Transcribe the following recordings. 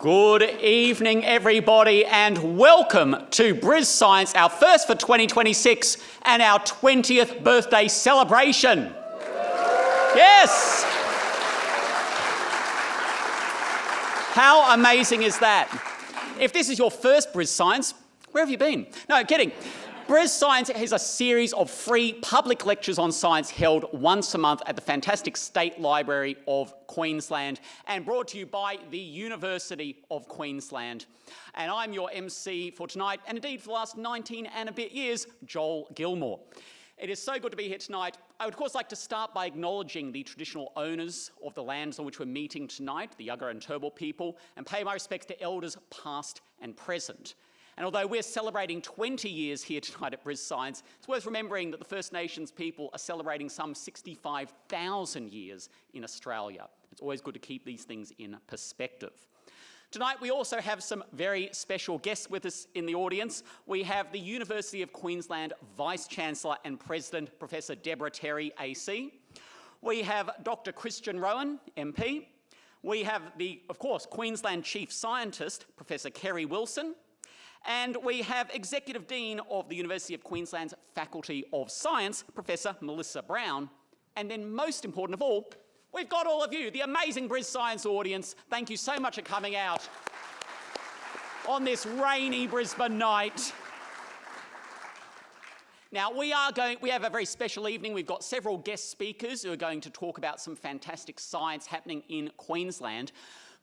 Good evening, everybody, and welcome to BrisScience, our first for 2026 and our 20th birthday celebration. Yes! How amazing is that? If this is your first BrisScience, where have you been? No, kidding. BrisScience is a series of free public lectures on science held once a month at the fantastic State Library of Queensland and brought to you by the University of Queensland. And I'm your MC for tonight, and indeed for the last 19 and a bit years, Joel Gilmore. It is so good to be here tonight. I would, of course, like to start by acknowledging the traditional owners of the lands on which we're meeting tonight, the Yugara and Turrbal people, and pay my respects to elders past and present. And although we're celebrating 20 years here tonight at BrisScience, it's worth remembering that the First Nations people are celebrating some 65,000 years in Australia. It's always good to keep these things in perspective. Tonight we also have some very special guests with us in the audience. We have the University of Queensland Vice-Chancellor and President, Professor Deborah Terry, AC. We have Dr. Christian Rowan, MP. We have the, of course, Queensland Chief Scientist, Professor Kerrie Wilson. And we have Executive Dean of the University of Queensland's Faculty of Science, Professor Melissa Brown. And then most important of all, we've got all of you, the amazing BrisScience audience. Thank you so much for coming out on this rainy Brisbane night. Now, we have a very special evening. We've got several guest speakers who are going to talk about some fantastic science happening in Queensland.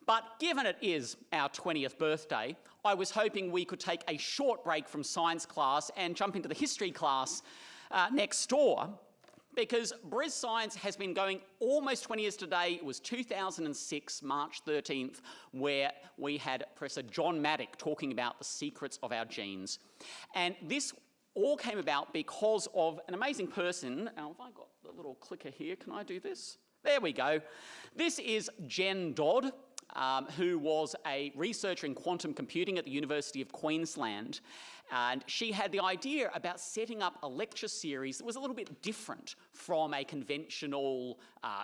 But given it is our 20th birthday, I was hoping we could take a short break from science class and jump into the history class next door, because BrisScience has been going almost 20 years today. It was 2006, March 13th, where we had Professor John Maddock talking about the secrets of our genes. And this all came about because of an amazing person. Now, have I got the little clicker here? Can I do this? There we go. This is Jen Dodd, who was a researcher in quantum computing at the University of Queensland. And she had the idea about setting up a lecture series that was a little bit different from a conventional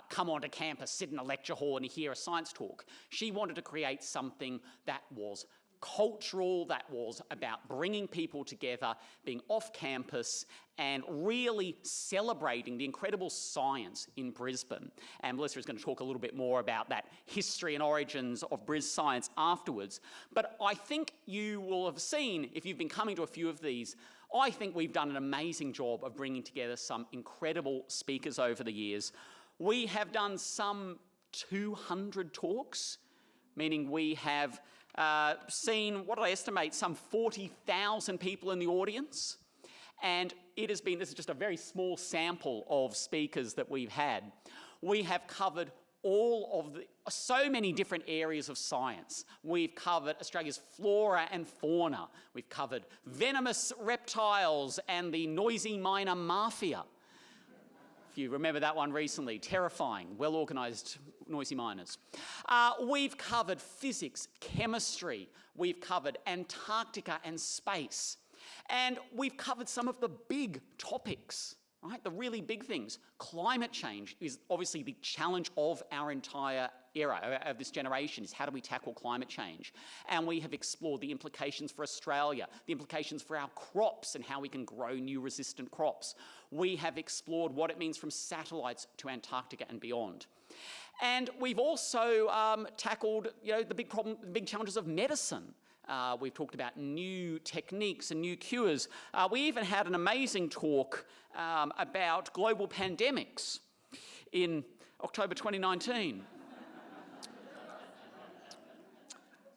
come onto campus, sit in a lecture hall and hear a science talk. She wanted to create something that was cultural, that was about bringing people together, being off campus, and really celebrating the incredible science in Brisbane. And Melissa is going to talk a little bit more about that history and origins of BrisScience afterwards. But I think you will have seen, if you've been coming to a few of these, I think we've done an amazing job of bringing together some incredible speakers over the years. We have done some 200 talks, meaning we have seen, what I estimate, some 40,000 people in the audience. And it has been, this is just a very small sample of speakers that we've had. We have covered so many different areas of science. We've covered Australia's flora and fauna. We've covered venomous reptiles and the noisy miner mafia. If you remember that one recently, terrifying, well-organised noisy miners. We've covered physics, chemistry, we've covered Antarctica and space, and we've covered some of the big topics, right? The really big things. Climate change is obviously the challenge of our entire era, of this generation, is how do we tackle climate change? And we have explored the implications for Australia, the implications for our crops and how we can grow new resistant crops. We have explored what it means from satellites to Antarctica and beyond. And we've also tackled, the big challenges of medicine. We've talked about new techniques and new cures. We even had an amazing talk about global pandemics in October 2019.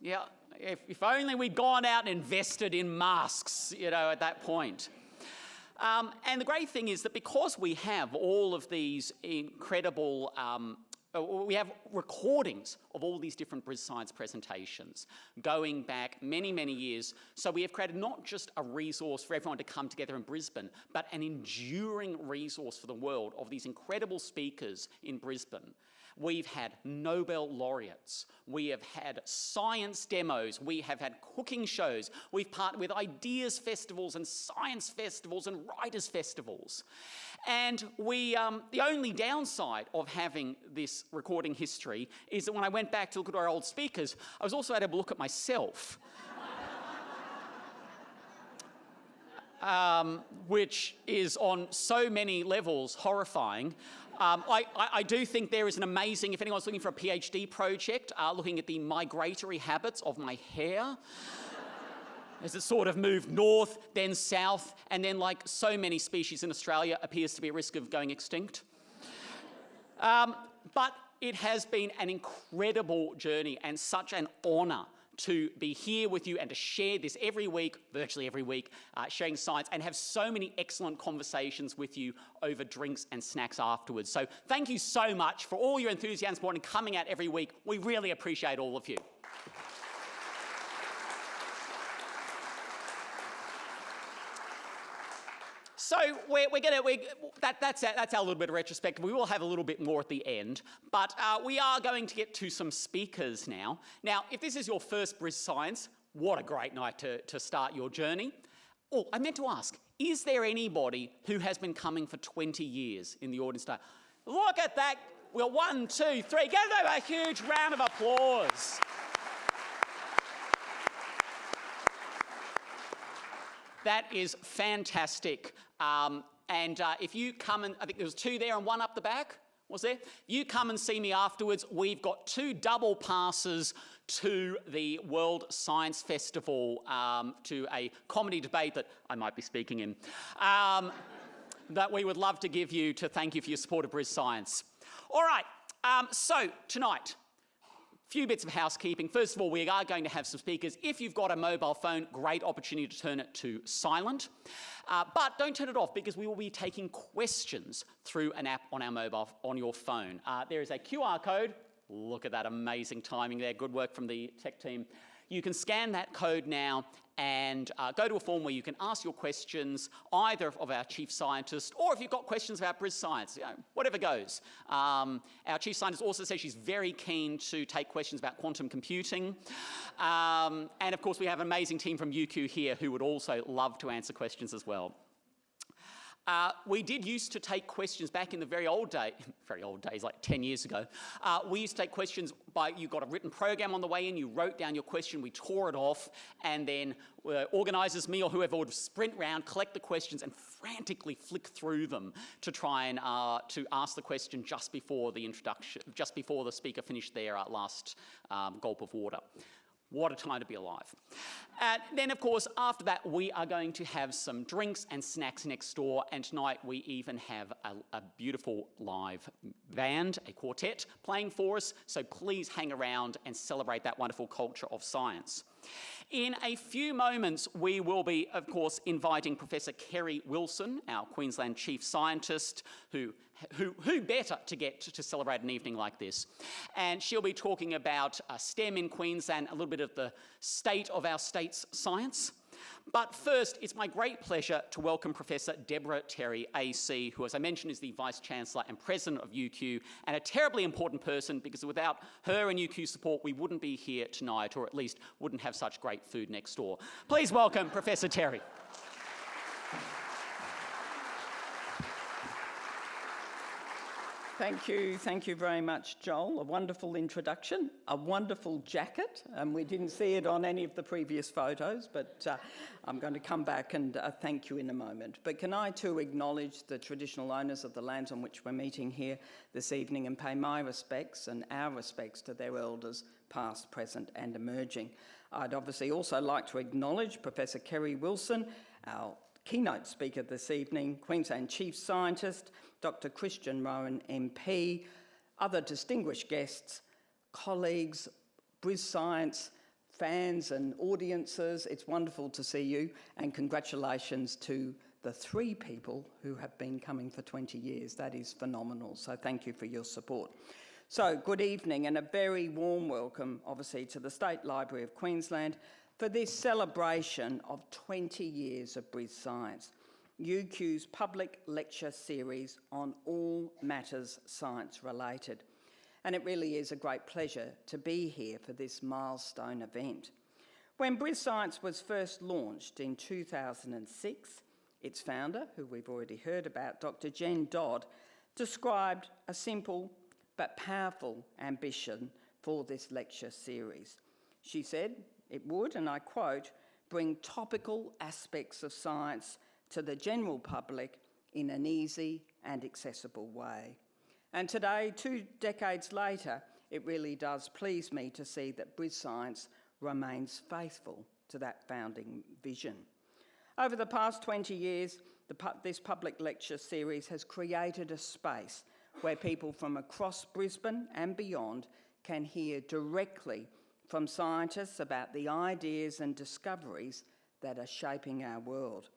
Yeah, if only we'd gone out and invested in masks, at that point. And the great thing is that because we have all of these incredible we have recordings of all these different BrisScience presentations going back many, many years. So we have created not just a resource for everyone to come together in Brisbane, but an enduring resource for the world of these incredible speakers in Brisbane. We've had Nobel laureates. We have had science demos. We have had cooking shows. We've partnered with ideas festivals and science festivals and writers festivals. And the only downside of having this recording history is that when I went back to look at our old speakers, I was also able to look at myself. Which is on so many levels horrifying. I do think there is an amazing, if anyone's looking for a PhD project, looking at the migratory habits of my hair, as it sort of moved north, then south, and then, like so many species in Australia, appears to be at risk of going extinct. But it has been an incredible journey and such an honour to be here with you and to share this every week, virtually every week, sharing science, and have so many excellent conversations with you over drinks and snacks afterwards. So thank you so much for all your enthusiasm and coming out every week. We really appreciate all of you. So that's our little bit of retrospective. We will have a little bit more at the end, but we are going to get to some speakers now. Now, if this is your first BrisScience, what a great night to start your journey. Oh, I meant to ask, is there anybody who has been coming for 20 years in the audience today? Look at that. Well, 1, 2, 3. Give them a huge round of applause. That is fantastic. If you come and, I think there was 2 there and 1 up the back, was there? You come and see me afterwards. We've got 2 double passes to the World Science Festival, to a comedy debate that I might be speaking in, that we would love to give you to thank you for your support of BrisScience. All right, so tonight, few bits of housekeeping. First of all, we are going to have some speakers. If you've got a mobile phone, great opportunity to turn it to silent. But don't turn it off because we will be taking questions through an app on our mobile, on your phone. There is a QR code. Look at that amazing timing there. Good work from the tech team. You can scan that code now and go to a form where you can ask your questions either of our chief scientist, or if you've got questions about BrisScience, you know, whatever goes. Our chief scientist also says she's very keen to take questions about quantum computing. And of course, we have an amazing team from UQ here who would also love to answer questions as well. We did used to take questions back in the very old days, like 10 years ago. We used to take questions by, you got a written program on the way in, you wrote down your question, we tore it off, and then organisers, me or whoever, would sprint round, collect the questions and frantically flick through them to try and to ask the question just before the introduction, just before the speaker finished their last gulp of water. What a time to be alive. Then, of course, after that, we are going to have some drinks and snacks next door. And tonight, we even have a beautiful live band, a quartet, playing for us. So please hang around and celebrate that wonderful culture of science. In a few moments, we will be, of course, inviting Professor Kerrie Wilson, our Queensland Chief Scientist, who better to get to celebrate an evening like this. And she'll be talking about STEM in Queensland, a little bit of the state of our state's science. But first, it's my great pleasure to welcome Professor Deborah Terry, AC, who, as I mentioned, is the Vice-Chancellor and President of UQ, and a terribly important person because without her and UQ support, we wouldn't be here tonight, or at least wouldn't have such great food next door. Please welcome Professor Terry. Thank you very much, Joel. A wonderful introduction, a wonderful jacket. We didn't see it on any of the previous photos, but I'm going to come back and thank you in a moment. But can I too acknowledge the traditional owners of the lands on which we're meeting here this evening and pay my respects and our respects to their elders, past, present and emerging. I'd obviously also like to acknowledge Professor Kerrie Wilson, our keynote speaker this evening, Queensland Chief Scientist, Dr. Christian Rowan MP, other distinguished guests, colleagues, BrisScience, fans and audiences. It's wonderful to see you, and congratulations to the 3 people who have been coming for 20 years. That is phenomenal, so thank you for your support. So good evening and a very warm welcome, obviously, to the State Library of Queensland for this celebration of 20 years of BrisScience, UQ's public lecture series on all matters science related. and it really is a great pleasure to be here for this milestone event. When BrisScience was first launched in 2006, its founder, who we've already heard about, Dr. Jen Dodd, described a simple but powerful ambition for this lecture series. She said it would, and I quote, bring topical aspects of science to the general public in an easy and accessible way. And today, 2 decades later, it really does please me to see that BrisScience remains faithful to that founding vision. Over the past 20 years, this public lecture series has created a space where people from across Brisbane and beyond can hear directly from scientists about the ideas and discoveries that are shaping our world.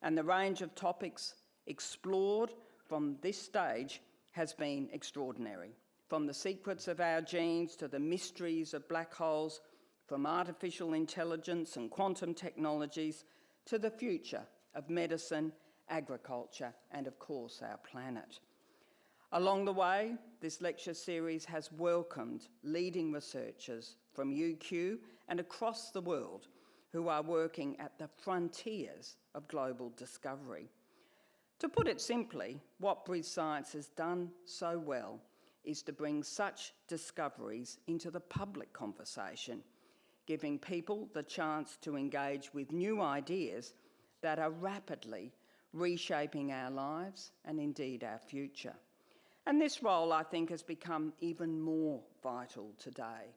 And the range of topics explored from this stage has been extraordinary. From the secrets of our genes to the mysteries of black holes, from artificial intelligence and quantum technologies to the future of medicine, agriculture, and of course our planet. Along the way, this lecture series has welcomed leading researchers from UQ and across the world who are working at the frontiers of global discovery. To put it simply, what BrisScience has done so well is to bring such discoveries into the public conversation, giving people the chance to engage with new ideas that are rapidly reshaping our lives and indeed our future. And this role, I think, has become even more vital today,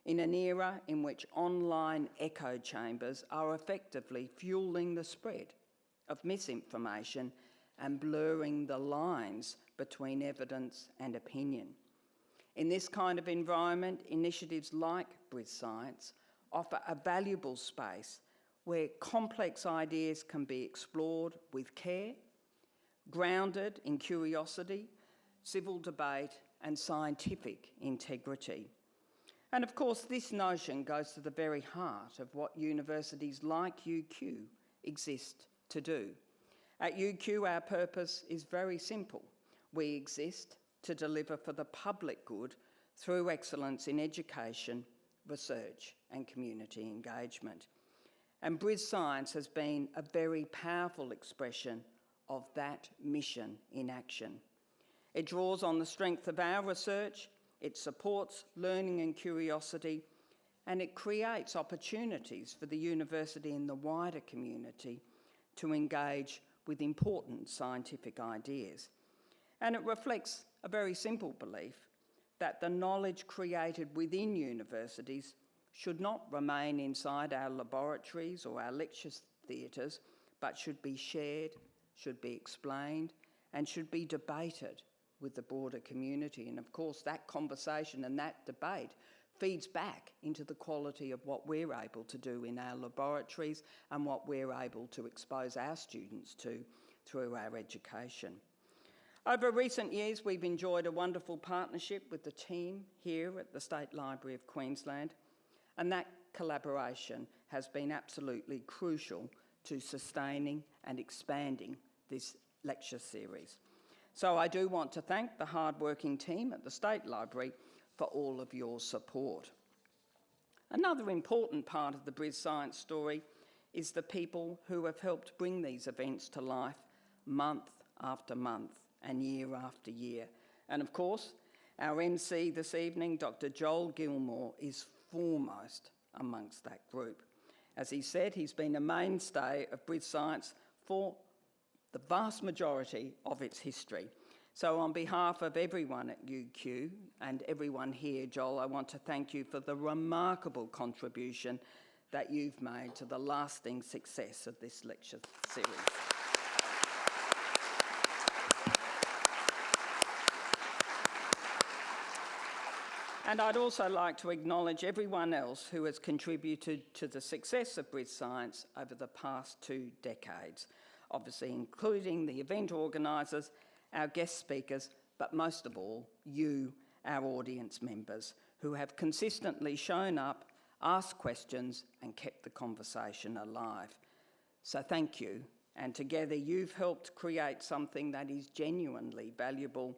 in an era in which online echo chambers are effectively fueling the spread of misinformation and blurring the lines between evidence and opinion. In this kind of environment, initiatives like BrisScience offer a valuable space where complex ideas can be explored with care, grounded in curiosity, civil debate and scientific integrity. And of course, this notion goes to the very heart of what universities like UQ exist to do. At UQ, our purpose is very simple. We exist to deliver for the public good through excellence in education, research and community engagement. And BrisScience has been a very powerful expression of that mission in action. It draws on the strength of our research, it supports learning and curiosity, and it creates opportunities for the university and the wider community to engage with important scientific ideas. And it reflects a very simple belief that the knowledge created within universities should not remain inside our laboratories or our lecture theatres, but should be shared, should be explained, and should be debated with the broader community. And of course, that conversation and that debate feeds back into the quality of what we're able to do in our laboratories and what we're able to expose our students to through our education. Over recent years, we've enjoyed a wonderful partnership with the team here at the State Library of Queensland, and that collaboration has been absolutely crucial to sustaining and expanding this lecture series. So I do want to thank the hard-working team at the State Library for all of your support. Another important part of the BrisScience story is the people who have helped bring these events to life month after month and year after year. And of course, our MC this evening, Dr. Joel Gilmore, is foremost amongst that group. As he said, he's been a mainstay of BrisScience for the vast majority of its history. So on behalf of everyone at UQ and everyone here, Joel, I want to thank you for the remarkable contribution that you've made to the lasting success of this lecture series. And I'd also like to acknowledge everyone else who has contributed to the success of BrisScience over the past 2 decades, obviously including the event organisers, our guest speakers, but most of all, you, our audience members, who have consistently shown up, asked questions and kept the conversation alive. So thank you, and together you've helped create something that is genuinely valuable,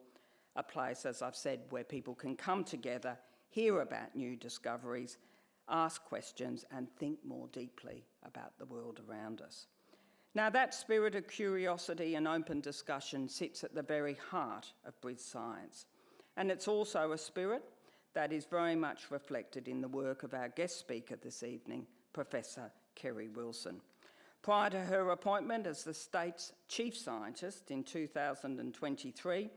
a place, as I've said, where people can come together, hear about new discoveries, ask questions and think more deeply about the world around us. Now, that spirit of curiosity and open discussion sits at the very heart of BrisScience, and it's also a spirit that is very much reflected in the work of our guest speaker this evening, Professor Kerrie Wilson. Prior to her appointment as the state's chief scientist in 2023,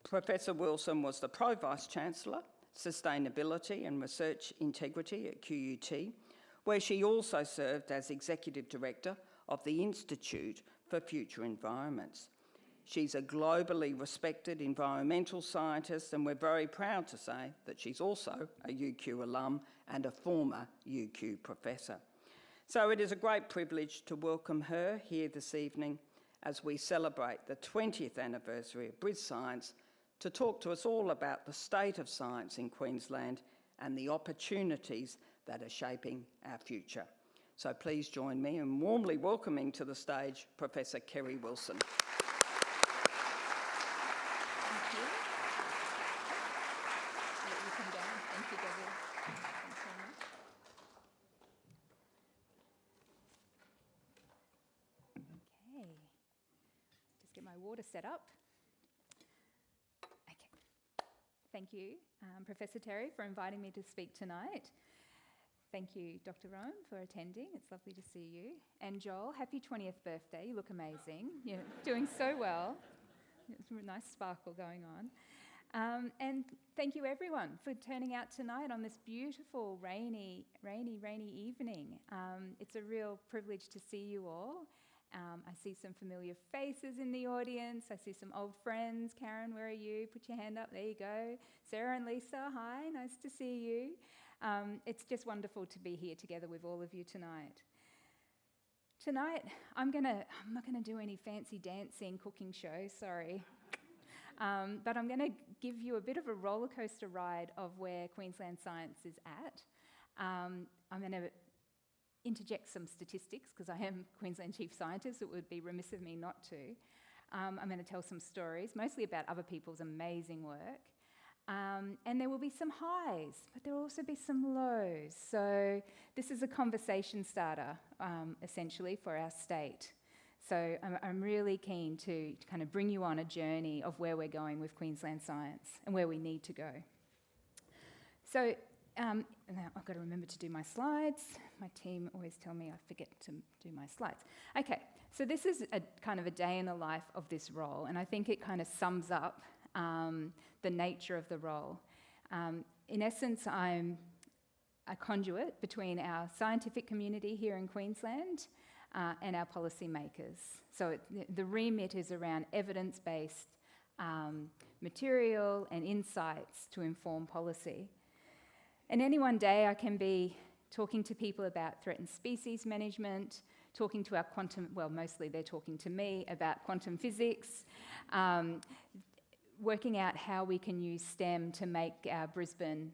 Professor Wilson was the Pro-Vice-Chancellor, Sustainability and Research Integrity at QUT, where she also served as Executive Director of the Institute for Future Environments. She's a globally respected environmental scientist, and we're very proud to say that she's also a UQ alum and a former UQ professor. So it is a great privilege to welcome her here this evening as we celebrate the 20th anniversary of BrisScience, to talk to us all about the state of science in Queensland and the opportunities that are shaping our future. So please join me in warmly welcoming to the stage Professor Kerrie Wilson. Thank you. Let you come down. Thank you, Debbie. Thanks so much. Okay. Just get my water set up. Okay. Thank you, Professor Terry, for inviting me to speak tonight. Thank you, Dr. Rome, for attending. It's lovely to see you. And Joel, happy 20th birthday. You look amazing. You're doing so well. There's a nice sparkle going on. And thank you, everyone, for turning out tonight on this beautiful, rainy evening. It's a real privilege to see you all. I see some familiar faces in the audience. I see some old friends. Karen, where are you? Put your hand up. There you go. Sarah and Lisa, hi. Nice to see you. It's just wonderful to be here together with all of you tonight. Tonight, I'm not going to do any fancy dancing, cooking show, sorry. But I'm going to give you a bit of a roller coaster ride of where Queensland science is at. I'm going to interject some statistics because I am Queensland Chief Scientist. It would be remiss of me not to. I'm going to tell some stories, mostly about other people's amazing work. And there will be some highs, but there will also be some lows. So this is a conversation starter, essentially, for our state. So I'm really keen to kind of bring you on a journey of where we're going with Queensland science and where we need to go. So now I've got to remember to do my slides. My team always tell me I forget to do my slides. Okay, so this is a kind of a day in the life of this role, and I think it kind of sums up the nature of the role. In essence, I'm a conduit between our scientific community here in Queensland and our policymakers. So the remit is around evidence-based material and insights to inform policy. And any one day I can be talking to people about threatened species management, talking to our quantum, well, mostly they're talking to me about quantum physics, working out how we can use STEM to make our Brisbane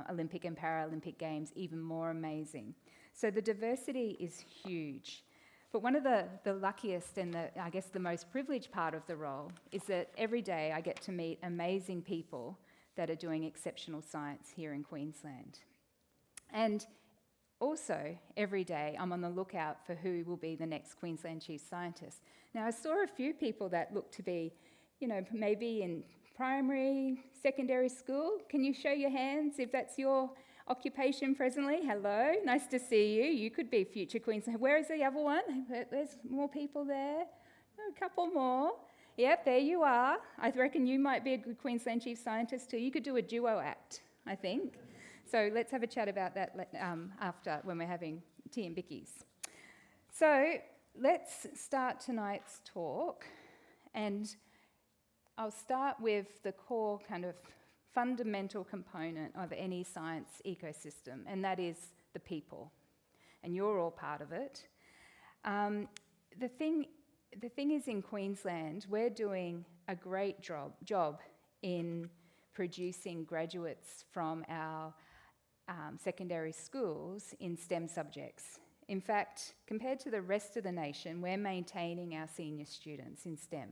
Olympic and Paralympic Games even more amazing. So the diversity is huge. But one of the luckiest and I guess the most privileged part of the role is that every day I get to meet amazing people that are doing exceptional science here in Queensland. And also, every day I'm on the lookout for who will be the next Queensland Chief Scientist. Now, I saw a few people that look to be, you know, maybe in primary, secondary school. Can you show your hands if that's your occupation presently? Hello, nice to see you. You could be future Queensland. Where is the other one? There's more people there. A couple more. Yep, there you are. I reckon you might be a good Queensland Chief Scientist too. You could do a duo act, I think. So let's have a chat about that after, when we're having tea and bickies. So let's start tonight's talk, and I'll start with the core kind of fundamental component of any science ecosystem, and that is the people. And you're all part of it. The thing is, in Queensland, we're doing a great job in producing graduates from our secondary schools in STEM subjects. In fact, compared to the rest of the nation, we're maintaining our senior students in STEM.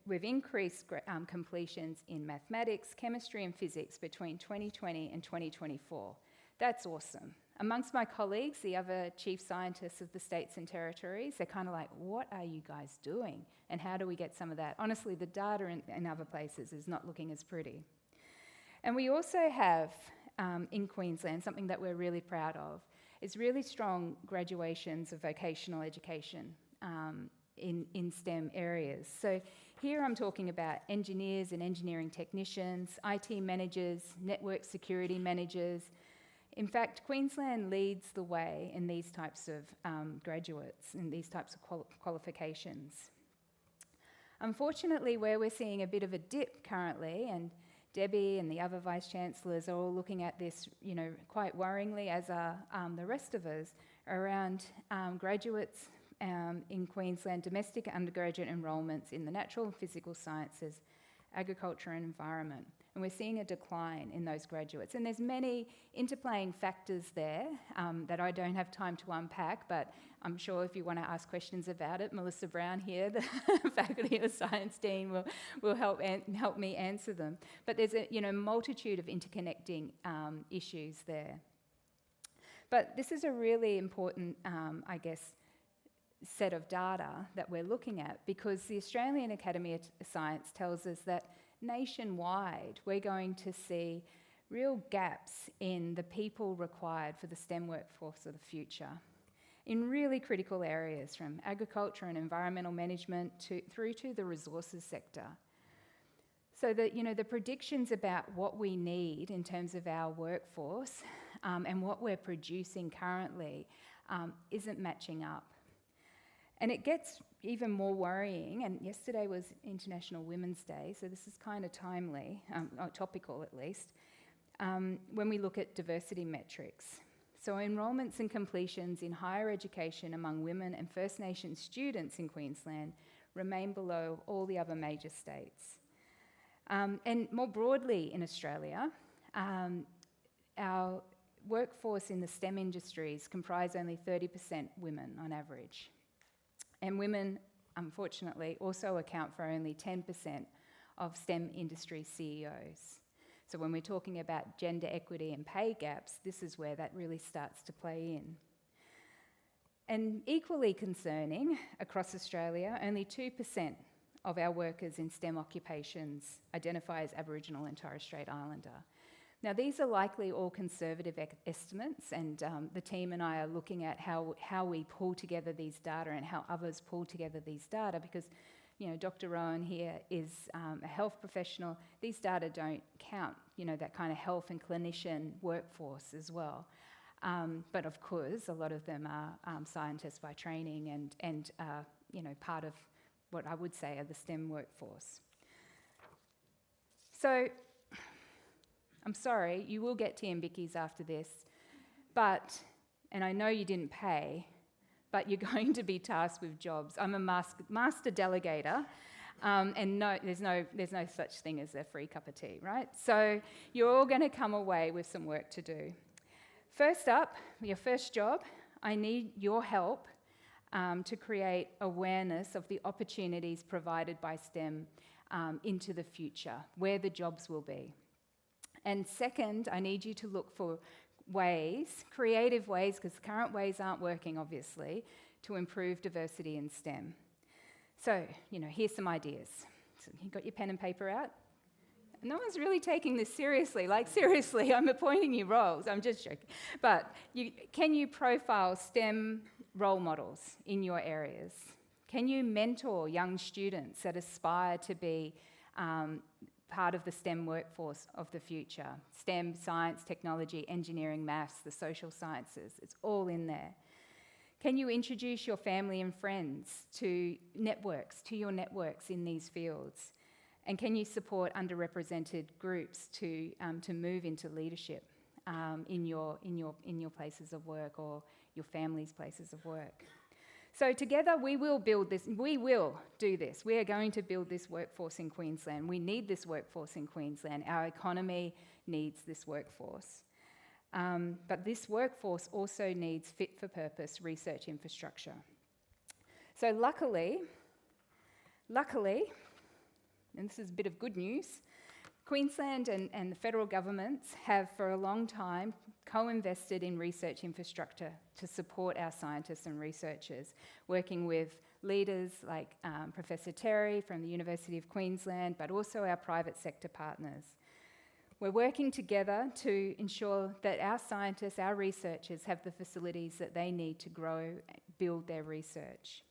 We've increased completions in mathematics, chemistry and physics between 2020 and 2024. That's awesome. Amongst my colleagues, the other chief scientists of the states and territories, they're kind of like, what are you guys doing? And how do we get some of that? Honestly, the data in other places is not looking as pretty. And we also have, in Queensland, something that we're really proud of, is really strong graduations of vocational education in STEM areas. So here I'm talking about engineers and engineering technicians, IT managers, network security managers. In fact, Queensland leads the way in these types of graduates, in these types of qualifications. Unfortunately, where we're seeing a bit of a dip currently, and Debbie and the other Vice-Chancellors are all looking at this, quite worryingly, as are the rest of us, around graduates in Queensland, domestic undergraduate enrolments in the natural and physical sciences, agriculture and environment. And we're seeing a decline in those graduates. And there's many interplaying factors there that I don't have time to unpack, but I'm sure if you want to ask questions about it, Melissa Brown here, the Faculty of Science Dean, will help me answer them. But there's a multitude of interconnecting issues there. But this is a really important, set of data that we're looking at, because the Australian Academy of Science tells us that nationwide we're going to see real gaps in the people required for the STEM workforce of the future in really critical areas, from agriculture and environmental management through to the resources sector. So that, the predictions about what we need in terms of our workforce and what we're producing currently isn't matching up. And it gets even more worrying, and yesterday was International Women's Day, so this is kind of timely, or topical at least, when we look at diversity metrics. So enrolments and completions in higher education among women and First Nations students in Queensland remain below all the other major states. And more broadly in Australia, our workforce in the STEM industries comprise only 30% women on average. And women, unfortunately, also account for only 10% of STEM industry CEOs. So when we're talking about gender equity and pay gaps, this is where that really starts to play in. And equally concerning, across Australia, only 2% of our workers in STEM occupations identify as Aboriginal and Torres Strait Islander. Now, these are likely all conservative estimates, and the team and I are looking at how we pull together these data and how others pull together these data, because Dr. Rowan here is a health professional. These data don't count, that kind of health and clinician workforce as well. But of course, a lot of them are scientists by training and part of what I would say are the STEM workforce. So, I'm sorry, you will get tea and bickies after this, and I know you didn't pay, but you're going to be tasked with jobs. I'm a master delegator, and no, there's no such thing as a free cup of tea, right? So you're all going to come away with some work to do. First up, your first job, I need your help to create awareness of the opportunities provided by STEM into the future, where the jobs will be. And second, I need you to look for ways, creative ways, because current ways aren't working, obviously, to improve diversity in STEM. So, here's some ideas. So you got your pen and paper out? No one's really taking this seriously. Like, seriously, I'm appointing you roles. I'm just joking. But can you profile STEM role models in your areas? Can you mentor young students that aspire to be part of the STEM workforce of the future? STEM, science, technology, engineering, maths, the social sciences, it's all in there. Can you introduce your family and friends to your networks in these fields? And can you support underrepresented groups to move into leadership in your places of work or your family's places of work? So together we will build this, we will do this. We are going to build this workforce in Queensland. We need this workforce in Queensland. Our economy needs this workforce. But this workforce also needs fit-for-purpose research infrastructure. So luckily, and this is a bit of good news, Queensland and the federal governments have for a long time co-invested in research infrastructure to support our scientists and researchers, working with leaders like Professor Kerrie from the University of Queensland, but also our private sector partners. We're working together to ensure that our scientists, our researchers have the facilities that they need to grow, build their research.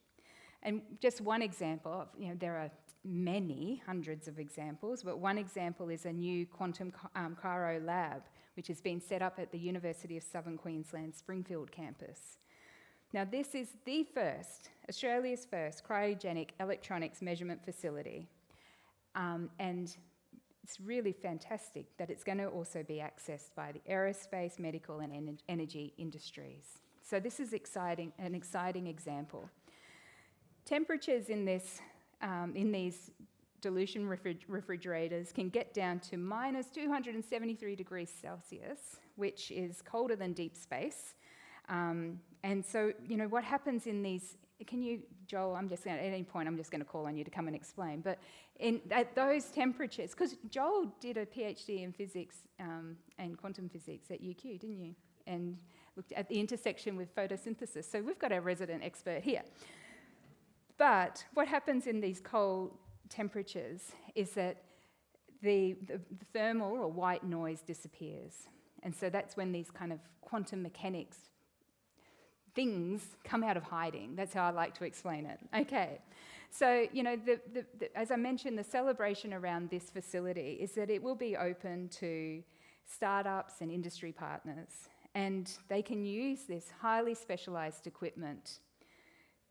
And just one example, there are many, hundreds of examples, but one example is a new quantum cryo lab, which has been set up at the University of Southern Queensland Springfield campus. Now, this is the first, Australia's first cryogenic electronics measurement facility, and it's really fantastic that it's going to also be accessed by the aerospace, medical and energy industries. So this is an exciting example. Temperatures in these dilution refrigerators can get down to minus 273 degrees Celsius, which is colder than deep space. And so, what happens in these, Joel, at any point I'm just going to call on you to come and explain, but at those temperatures, because Joel did a PhD in physics and quantum physics at UQ, didn't you? And looked at the intersection with photosynthesis. So we've got our resident expert here. But what happens in these cold temperatures is that the thermal or white noise disappears. And so that's when these kind of quantum mechanics things come out of hiding. That's how I like to explain it. Okay. So, as I mentioned, the celebration around this facility is that it will be open to startups and industry partners. And they can use this highly specialised equipment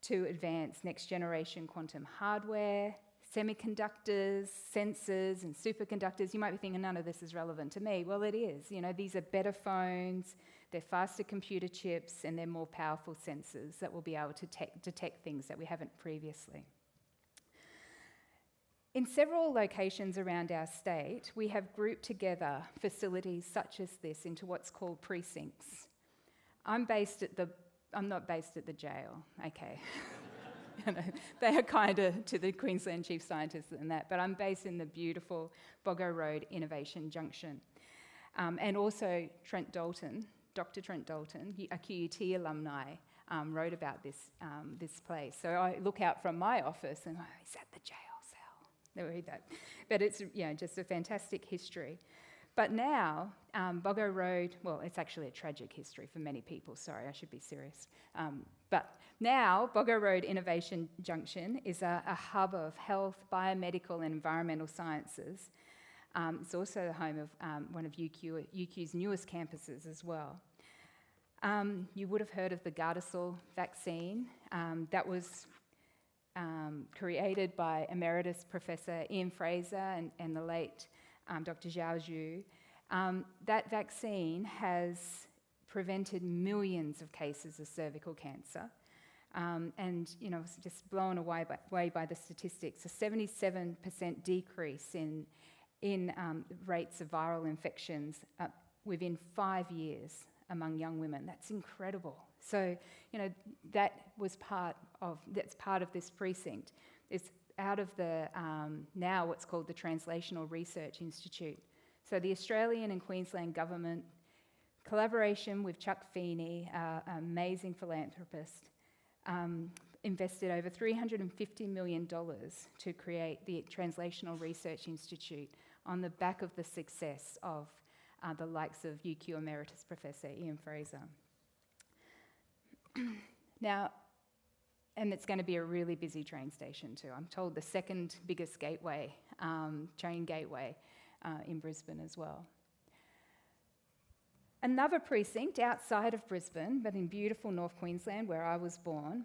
to advance next-generation quantum hardware, semiconductors, sensors, and superconductors. You might be thinking, none of this is relevant to me. Well, it is. These are better phones, they're faster computer chips, and they're more powerful sensors that will be able to detect things that we haven't previously. In several locations around our state, we have grouped together facilities such as this into what's called precincts. I'm not based at the jail, okay. They are kinder to the Queensland chief scientist than that, but I'm based in the beautiful Boggo Road Innovation Junction. And also Dr. Trent Dalton, a QUT alumni, wrote about this place. So I look out from my office and is that the jail cell? Never read that. But it's just a fantastic history. But now, Boggo Road, well, it's actually a tragic history for many people. Sorry, I should be serious. But now, Boggo Road Innovation Junction is a hub of health, biomedical and environmental sciences. It's also the home of one of UQ's newest campuses as well. You would have heard of the Gardasil vaccine. That was created by Emeritus Professor Ian Fraser and the late Dr. Zhao Zhu. That vaccine has prevented millions of cases of cervical cancer. And, I was just blown away by the statistics. A 77% decrease in rates of viral infections within 5 years among young women. That's incredible. So, that's part of this precinct. It's out of the now what's called the Translational Research Institute. So the Australian and Queensland government, collaboration with Chuck Feeney, an amazing philanthropist, invested over $350 million to create the Translational Research Institute on the back of the success of the likes of UQ Emeritus Professor Ian Fraser. Now, and it's going to be a really busy train station too. I'm told the second biggest gateway, train gateway in Brisbane as well. Another precinct outside of Brisbane, but in beautiful North Queensland where I was born,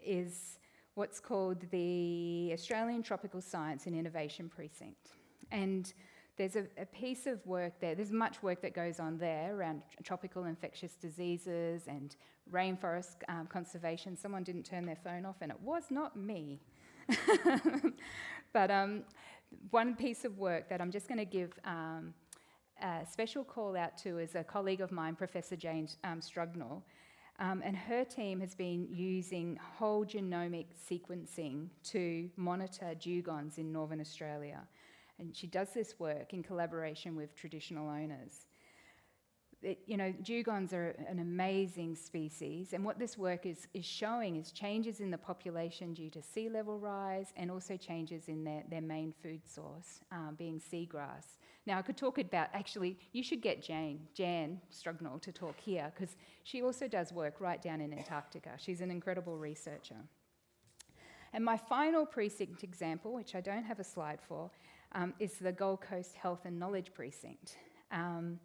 is what's called the Australian Tropical Science and Innovation Precinct. And there's a piece of work there, there's much work that goes on there around tropical infectious diseases and rainforest conservation. Someone didn't turn their phone off and it was not me. But one piece of work that I'm just going to give a special call out to is a colleague of mine, Professor James Strugnell, And her team has been using whole genomic sequencing to monitor dugongs in Northern Australia. And she does this work in collaboration with traditional owners. Dugongs are an amazing species, and what this work is showing is changes in the population due to sea level rise and also changes in their main food source, being seagrass. Now, I could talk about, actually, you should get Jan Strugnall to talk here, because she also does work right down in Antarctica. She's an incredible researcher. And my final precinct example, which I don't have a slide for, is the Gold Coast Health and Knowledge Precinct. And,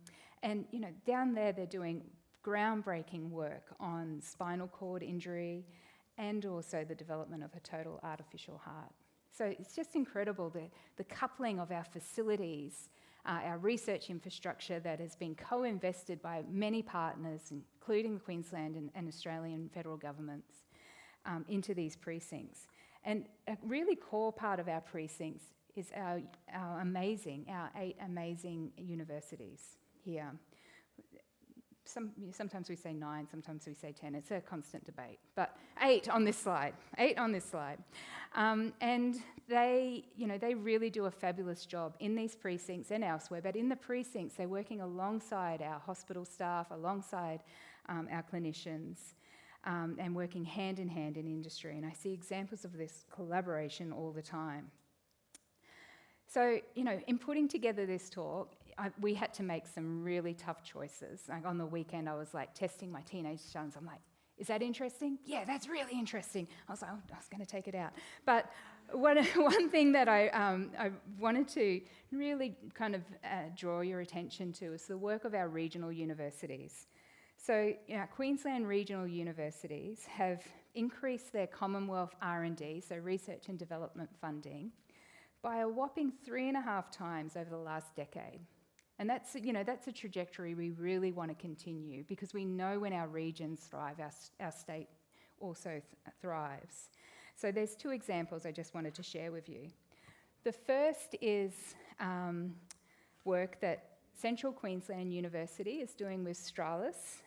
down there they're doing groundbreaking work on spinal cord injury and also the development of a total artificial heart. So it's just incredible, the coupling of our facilities, our research infrastructure that has been co-invested by many partners, including the Queensland and Australian federal governments, into these precincts. And a really core part of our precincts is our 8 amazing universities here. Sometimes we say 9, sometimes we say 10. It's a constant debate. But 8 on this slide. And they really do a fabulous job in these precincts and elsewhere. But in the precincts, they're working alongside our hospital staff, alongside our clinicians, and working hand in hand in industry. And I see examples of this collaboration all the time. So, in putting together this talk, we had to make some really tough choices. Like on the weekend, I was testing my teenage sons. I'm like, is that interesting? Yeah, that's really interesting. I was like, I was going to take it out. But one thing that I wanted to really kind of draw your attention to is the work of our regional universities. So, Queensland regional universities have increased their Commonwealth R&D, so research and development funding, by a whopping 3.5 times over the last decade. And that's a trajectory we really want to continue, because we know when our regions thrive, our state also thrives. So there's 2 examples I just wanted to share with you. The first is work that Central Queensland University is doing with Stralis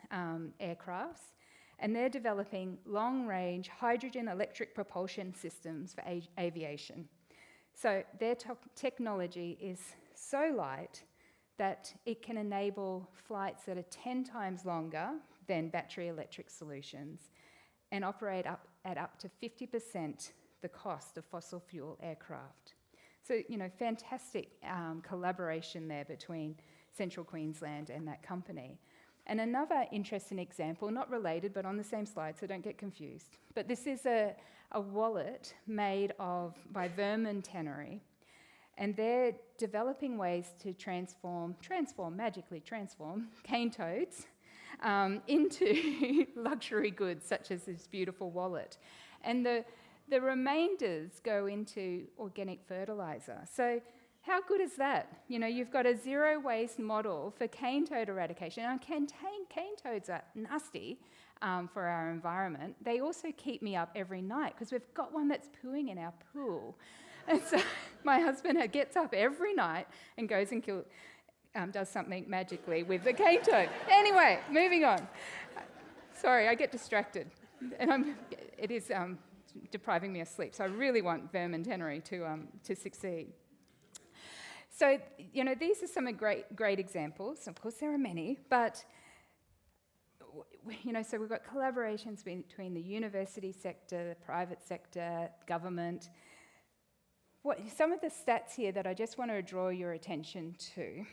aircrafts, and they're developing long-range hydrogen electric propulsion systems for aviation. So their technology is so light that it can enable flights that are 10 times longer than battery electric solutions and operate at up to 50% the cost of fossil fuel aircraft. So, fantastic collaboration there between Central Queensland and that company. And another interesting example, not related, but on the same slide, so don't get confused. But this is a wallet made by Vermin Tannery, and they're developing ways to magically transform cane toads into luxury goods, such as this beautiful wallet. And the remainders go into organic fertiliser. So how good is that? You've got a zero waste model for cane toad eradication. Now, cane toads are nasty for our environment. They also keep me up every night because we've got one that's pooing in our pool. And so my husband gets up every night and goes and does something magically with the cane toad. Anyway, moving on. Sorry, I get distracted. And it is depriving me of sleep. So I really want Vermin Tannery to succeed. So, these are some great examples. Of course, there are many, but, so we've got collaborations between the university sector, the private sector, government. Some of the stats here that I just want to draw your attention to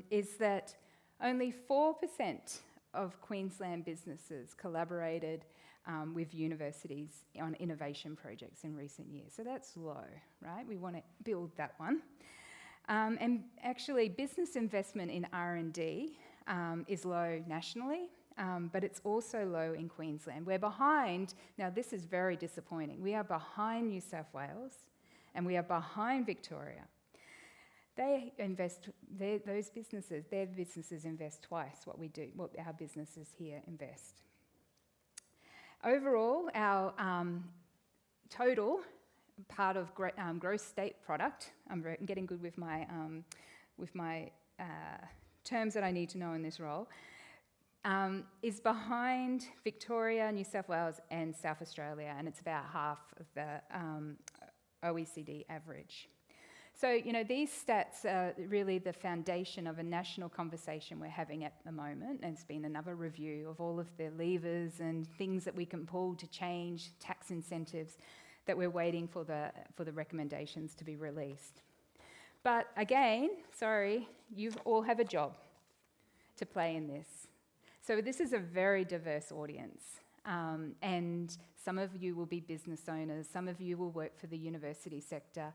is that only 4% of Queensland businesses collaborated with universities on innovation projects in recent years. So that's low, right? We want to build that one. And actually, business investment in R&D is low nationally, but it's also low in Queensland. We're behind, now this is very disappointing, we are behind New South Wales and we are behind Victoria. Their businesses invest twice what our businesses here invest. Overall, our total part of gross state product, I'm getting good with my terms that I need to know in this role, is behind Victoria, New South Wales and South Australia, and it's about half of the OECD average. So, you know, these stats are really the foundation of a national conversation we're having at the moment, and it's been another review of all of the levers and things that we can pull to change tax incentives that we're waiting for the recommendations to be released. But again, sorry, you all have a job to play in this. So this is a very diverse audience, and some of you will be business owners, some of you will work for the university sector.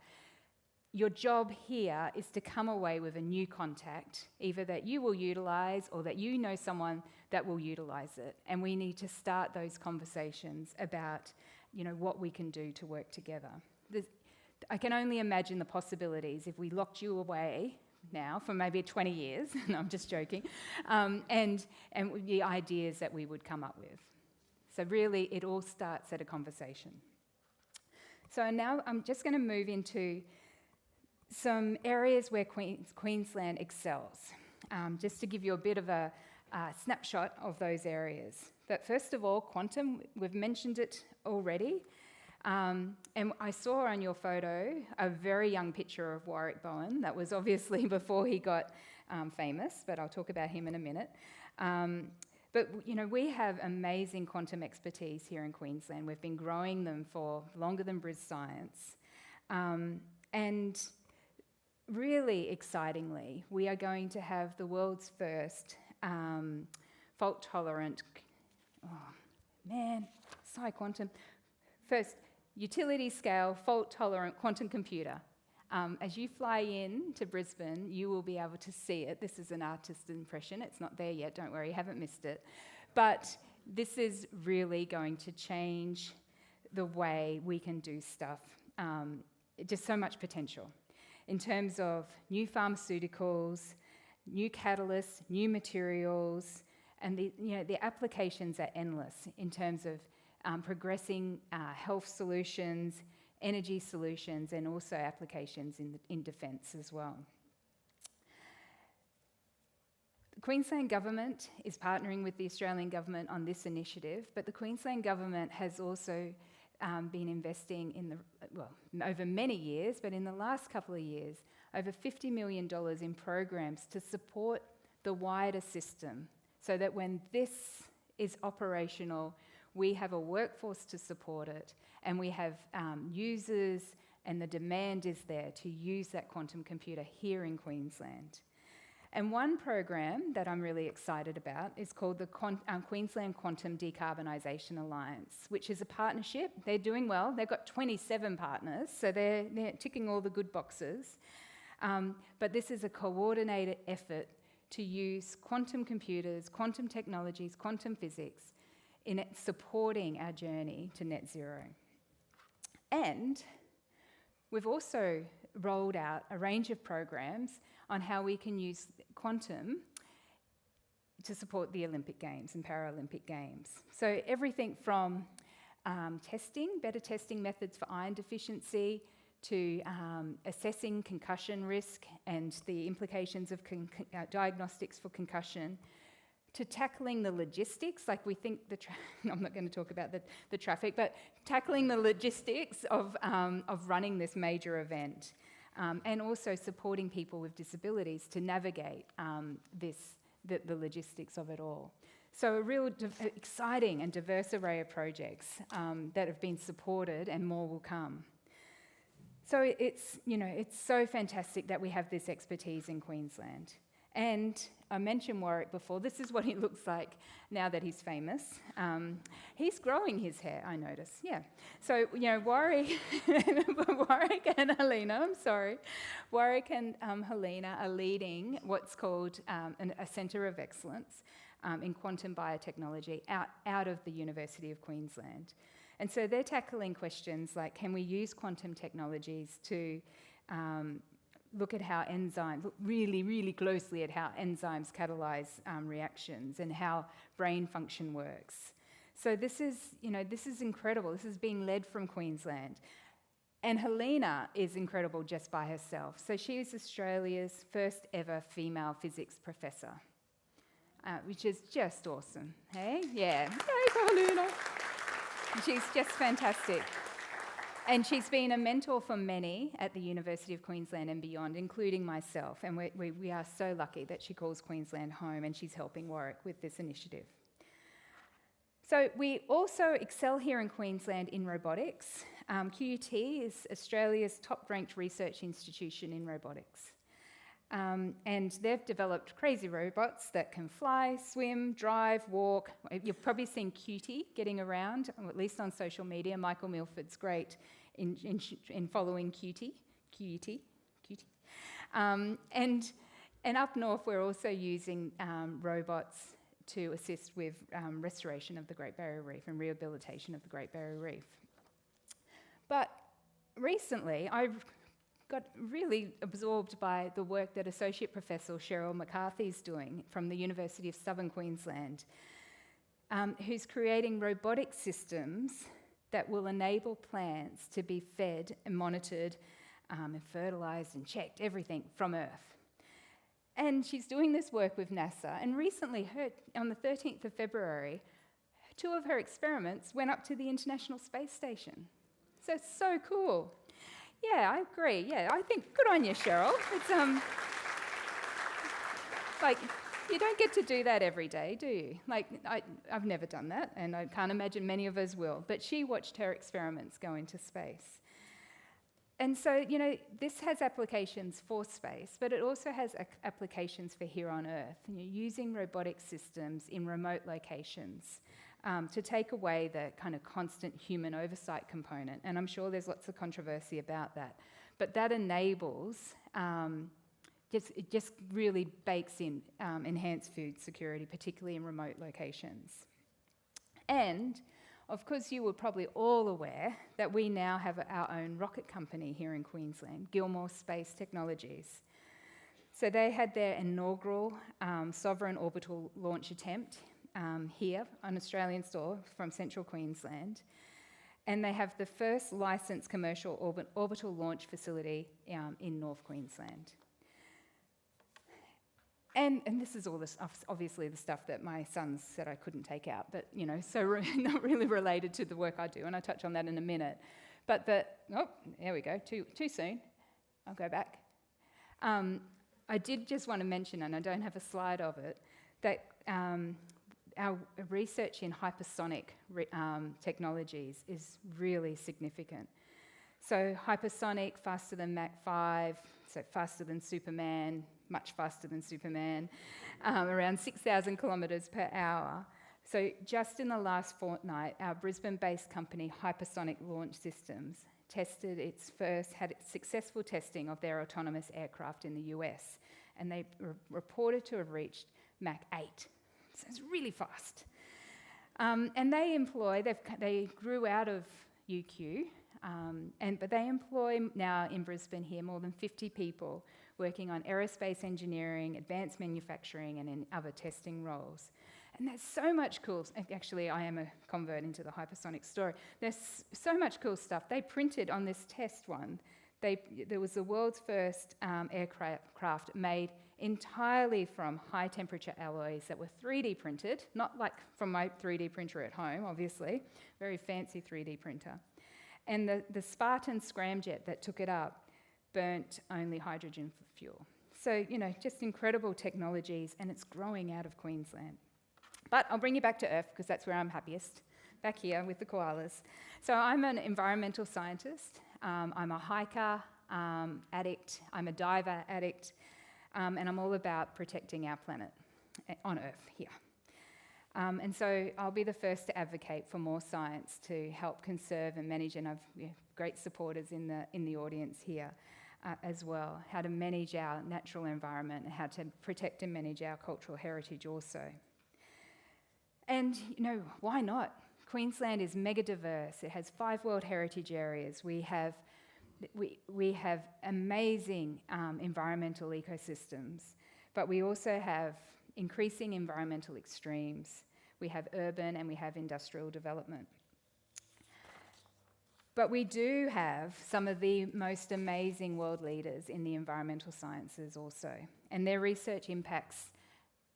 Your job here is to come away with a new contact, either that you will utilise or that you know someone that will utilise it. And we need to start those conversations about, you know, what we can do to work together. I can only imagine the possibilities if we locked you away now for maybe 20 years, no, I'm just joking, and the ideas that we would come up with. So really, it all starts at a conversation. So now I'm just going to move into some areas where Queensland excels, just to give you a bit of a snapshot of those areas. But first of all, quantum, we've mentioned it already. And I saw on your photo a very young picture of Warwick Bowen. That was obviously before he got famous, but I'll talk about him in a minute. But, you know, we have amazing quantum expertise here in Queensland. We've been growing them for longer than BrisScience. And really excitingly, we are going to have the world's first fault-tolerant, quantum, first utility-scale fault-tolerant quantum computer. As you fly in to Brisbane, you will be able to see it. This is an artist's impression. It's not there yet, don't worry, you haven't missed it. But this is really going to change the way we can do stuff. Just so much potential in terms of new pharmaceuticals, new catalysts, new materials, and the applications are endless in terms of progressing health solutions, energy solutions, and also applications in defence as well. The Queensland Government is partnering with the Australian Government on this initiative, but the Queensland Government has also been investing over many years, but in the last couple of years, over $50 million in programs to support the wider system, so that when this is operational, we have a workforce to support it, and we have users, and the demand is there to use that quantum computer here in Queensland. And one program that I'm really excited about is called the Queensland Quantum Decarbonisation Alliance, which is a partnership. They're doing well. They've got 27 partners, so they're ticking all the good boxes. But this is a coordinated effort to use quantum computers, quantum technologies, quantum physics in supporting our journey to net zero. And we've also rolled out a range of programs on how we can use quantum to support the Olympic Games and Paralympic Games. So everything from better testing methods for iron deficiency, to assessing concussion risk and the implications of diagnostics for concussion, to tackling the logistics, like we think I'm not going to talk about the traffic, but tackling the logistics of running this major event, and also supporting people with disabilities to navigate the logistics of it all. So a real exciting and diverse array of projects that have been supported, and more will come. So it's so fantastic that we have this expertise in Queensland. And I mentioned Warwick before. This is what he looks like now that he's famous. He's growing his hair, I notice, yeah. So, Warwick and Helena, Warwick and Helena are leading what's called a Centre of Excellence in quantum biotechnology out of the University of Queensland. And so they're tackling questions like, can we use quantum technologies to look at how enzymes, look really, really closely at how enzymes catalyse reactions and how brain function works. So this is incredible. This is being led from Queensland. And Helena is incredible just by herself. So she is Australia's first ever female physics professor. which is just awesome. Hey? Yeah. Yay, Paulina. She's just fantastic. And she's been a mentor for many at the University of Queensland and beyond, including myself. And we are so lucky that she calls Queensland home and she's helping Warwick with this initiative. So we also excel here in Queensland in robotics. QUT is Australia's top-ranked research institution in robotics. And they've developed crazy robots that can fly, swim, drive, walk. You've probably seen Cutie getting around, or at least on social media. Michael Milford's great in following Cutie. And up north, we're also using robots to assist with restoration of the Great Barrier Reef and rehabilitation of the Great Barrier Reef. But recently, I've got really absorbed by the work that Associate Professor Cheryl McCarthy's doing from the University of Southern Queensland, who's creating robotic systems that will enable plants to be fed and monitored and fertilised and checked, everything from Earth. And she's doing this work with NASA, and recently, on the 13th of February, 2 of her experiments went up to the International Space Station. So cool. Yeah, I agree. Yeah, I think good on you, Cheryl. It's like you don't get to do that every day, do you? Like I've never done that, and I can't imagine many of us will. But she watched her experiments go into space, and so this has applications for space, but it also has applications for here on Earth. Using robotic systems in remote locations. To take away the kind of constant human oversight component. And I'm sure there's lots of controversy about that. But that enables, it just really bakes in enhanced food security, particularly in remote locations. And, of course, you were probably all aware that we now have our own rocket company here in Queensland, Gilmore Space Technologies. So they had their inaugural sovereign orbital launch attempt here on Australian soil from central Queensland, and they have the first licensed commercial orbital launch facility in North Queensland. And this is all this, obviously the stuff that my sons said I couldn't take out, but so not really related to the work I do, and I'll touch on that in a minute. But there we go, too soon. I'll go back. I did just want to mention, and I don't have a slide of it, that our research in hypersonic technologies is really significant. So hypersonic, faster than Mach 5, so faster than Superman, much faster than Superman, around 6,000 kilometres per hour. So just in the last fortnight, our Brisbane-based company, Hypersonic Launch Systems, had successful testing of their autonomous aircraft in the US, and they reported to have reached Mach 8. So it's really fast. And they grew out of UQ, but they employ now in Brisbane here more than 50 people working on aerospace engineering, advanced manufacturing, and in other testing roles. And there's so much cool, actually I am a convert into the hypersonic story. There's so much cool stuff. They printed on this test one, there was the world's first aircraft made entirely from high temperature alloys that were 3D printed, not like from my 3D printer at home, obviously, very fancy 3D printer. And the Spartan scramjet that took it up burnt only hydrogen for fuel. So, just incredible technologies, and it's growing out of Queensland. But I'll bring you back to Earth, because that's where I'm happiest, back here with the koalas. So I'm an environmental scientist. I'm a hiker addict. I'm a diver addict. And I'm all about protecting our planet on Earth here. And so I'll be the first to advocate for more science to help conserve and manage, and I've great supporters in the audience here as well, how to manage our natural environment and how to protect and manage our cultural heritage also. And, why not? Queensland is mega diverse. It has 5 World Heritage Areas. We have amazing environmental ecosystems, but we also have increasing environmental extremes. We have urban and we have industrial development. But we do have some of the most amazing world leaders in the environmental sciences also, and their research impacts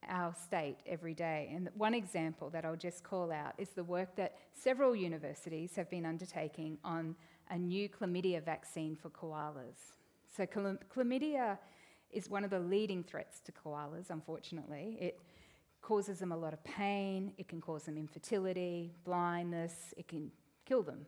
our state every day. And one example that I'll just call out is the work that several universities have been undertaking on a new chlamydia vaccine for koalas. So chlamydia is one of the leading threats to koalas, unfortunately. It causes them a lot of pain, it can cause them infertility, blindness, it can kill them.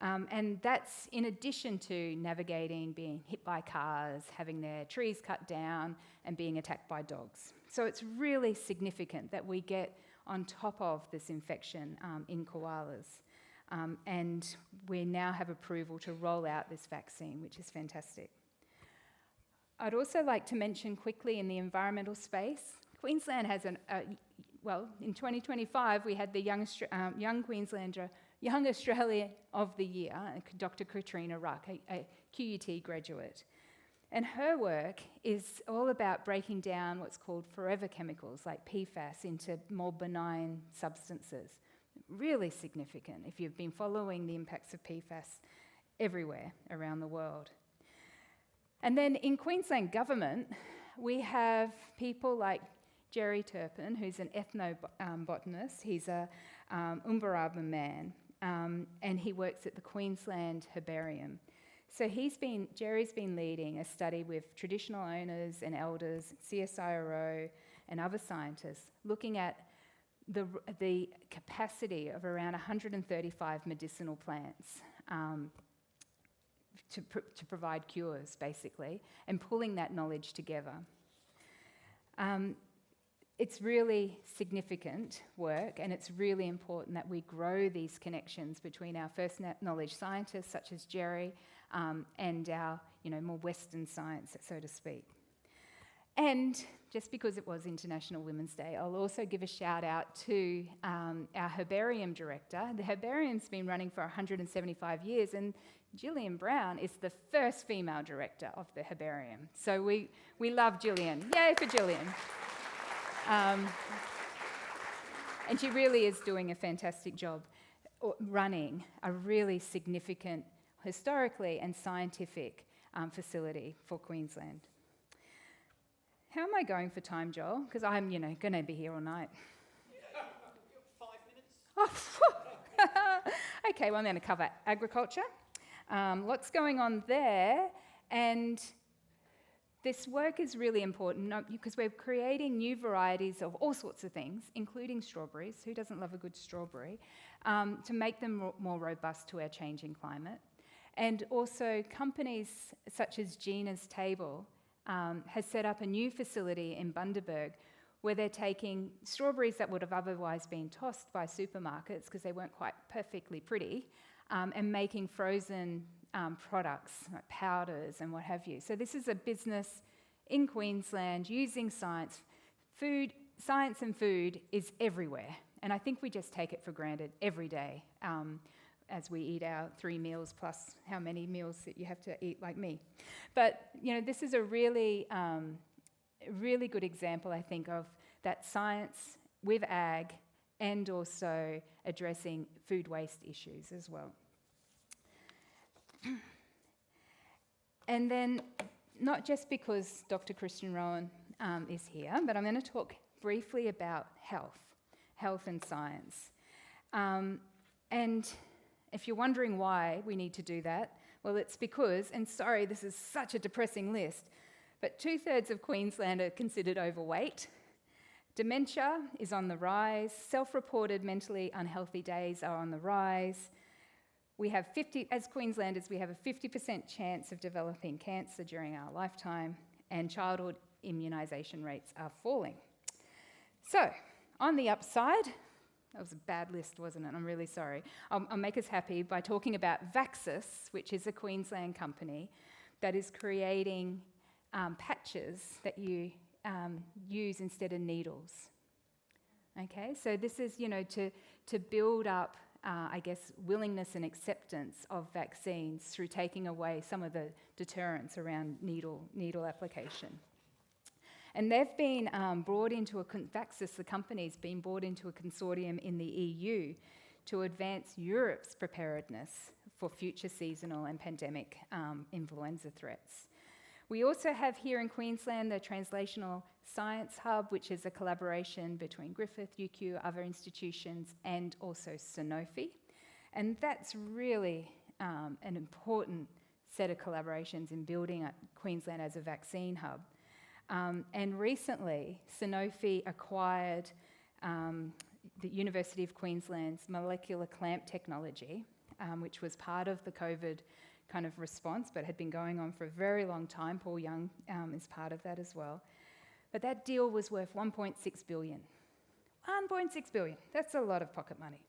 And that's in addition to navigating, being hit by cars, having their trees cut down, and being attacked by dogs. So it's really significant that we get on top of this infection in koalas. And we now have approval to roll out this vaccine, which is fantastic. I'd also like to mention quickly in the environmental space, Queensland has well, in 2025, we had the Young Queenslander, Young Australian of the Year, Dr. Katrina Ruck, a QUT graduate. And her work is all about breaking down what's called forever chemicals, like PFAS, into more benign substances. Really significant if you've been following the impacts of PFAS everywhere around the world. And then in Queensland government, we have people like Jerry Turpin, who's an ethnobotanist. He's a Umbaraba man, and he works at the Queensland Herbarium. So Jerry's been leading a study with traditional owners and elders, CSIRO, and other scientists, looking at the capacity of around 135 medicinal plants to provide cures, basically, and pulling that knowledge together. It's really significant work, and it's really important that we grow these connections between our first knowledge scientists, such as Jerry, and our more Western science, so to speak. And just because it was International Women's Day, I'll also give a shout out to our herbarium director. The herbarium's been running for 175 years, and Gillian Brown is the first female director of the herbarium. So we love Gillian. Yay for Gillian. And she really is doing a fantastic job running a really significant, historically and scientific facility for Queensland. How am I going for time, Joel? Because I'm, going to be here all night. 5 minutes. Oh, okay, well, I'm going to cover agriculture. Lots going on there, and this work is really important because we're creating new varieties of all sorts of things, including strawberries. Who doesn't love a good strawberry? To make them more robust to our changing climate. And also companies such as Gina's Table has set up a new facility in Bundaberg where they're taking strawberries that would have otherwise been tossed by supermarkets because they weren't quite perfectly pretty, and making frozen products, like powders and what have you. So this is a business in Queensland using science. Science and food is everywhere, and I think we just take it for granted every day as we eat our 3 meals plus how many meals that you have to eat like me. But, this is a really, really good example, I think, of that science with ag and also addressing food waste issues as well. And then, not just because Dr. Christian Rowan is here, but I'm going to talk briefly about health and science. And if you're wondering why we need to do that, well, it's because, and sorry, this is such a depressing list, but 2/3 of Queensland are considered overweight. Dementia is on the rise. Self-reported mentally unhealthy days are on the rise. We have as Queenslanders, we have a 50% chance of developing cancer during our lifetime, and childhood immunisation rates are falling. So, on the upside, that was a bad list, wasn't it? I'm really sorry. I'll make us happy by talking about Vaxxus, which is a Queensland company that is creating patches that you use instead of needles. Okay, so this is, to build up, willingness and acceptance of vaccines through taking away some of the deterrents around needle application. And they've been brought into Vaxxus, the company's been brought into a consortium in the EU to advance Europe's preparedness for future seasonal and pandemic influenza threats. We also have here in Queensland the Translational Science Hub, which is a collaboration between Griffith, UQ, other institutions, and also Sanofi. And that's really an important set of collaborations in building up Queensland as a vaccine hub. And recently, Sanofi acquired the University of Queensland's molecular clamp technology, which was part of the COVID kind of response, but had been going on for a very long time. Paul Young is part of that as well. But that deal was worth $1.6 billion. $1.6 billion, that's a lot of pocket money.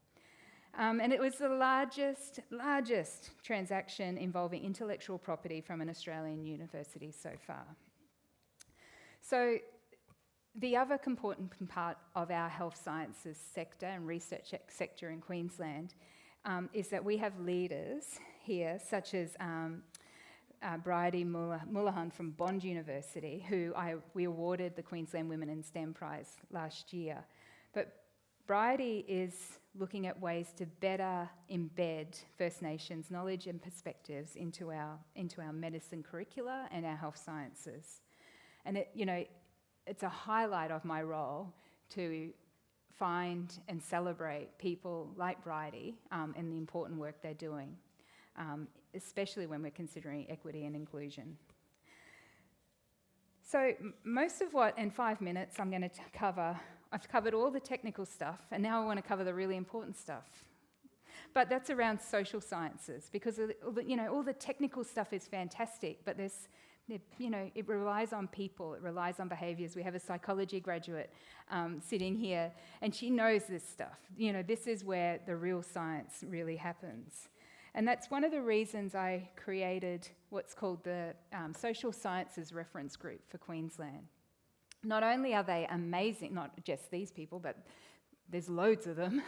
And it was the largest transaction involving intellectual property from an Australian university so far. So the other important part of our health sciences sector and research sector in Queensland is that we have leaders here, such as Bridie Mullahan from Bond University, who we awarded the Queensland Women in STEM Prize last year. But Bridie is looking at ways to better embed First Nations knowledge and perspectives into our medicine curricula and our health sciences. And it's a highlight of my role to find and celebrate people like Bridie and the important work they're doing, especially when we're considering equity and inclusion. So most of what, in 5 minutes, I'm going to cover, I've covered all the technical stuff, and now I want to cover the really important stuff. But that's around social sciences, because all the technical stuff is fantastic, but it relies on people, it relies on behaviours. We have a psychology graduate sitting here, and she knows this stuff. This is where the real science really happens. And that's one of the reasons I created what's called the Social Sciences Reference Group for Queensland. Not only are they amazing, not just these people, but there's loads of them,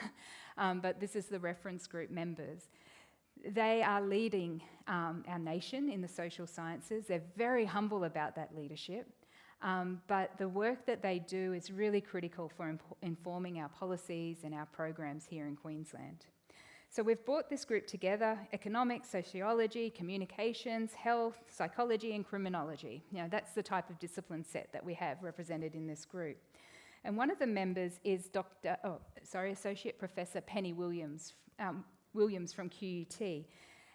but this is the reference group members. They are leading our nation in the social sciences. They're very humble about that leadership, but the work that they do is really critical for informing our policies and our programs here in Queensland. So we've brought this group together: economics, sociology, communications, health, psychology, and criminology. That's the type of discipline set that we have represented in this group. And one of the members is Associate Professor Penny Williams from QUT.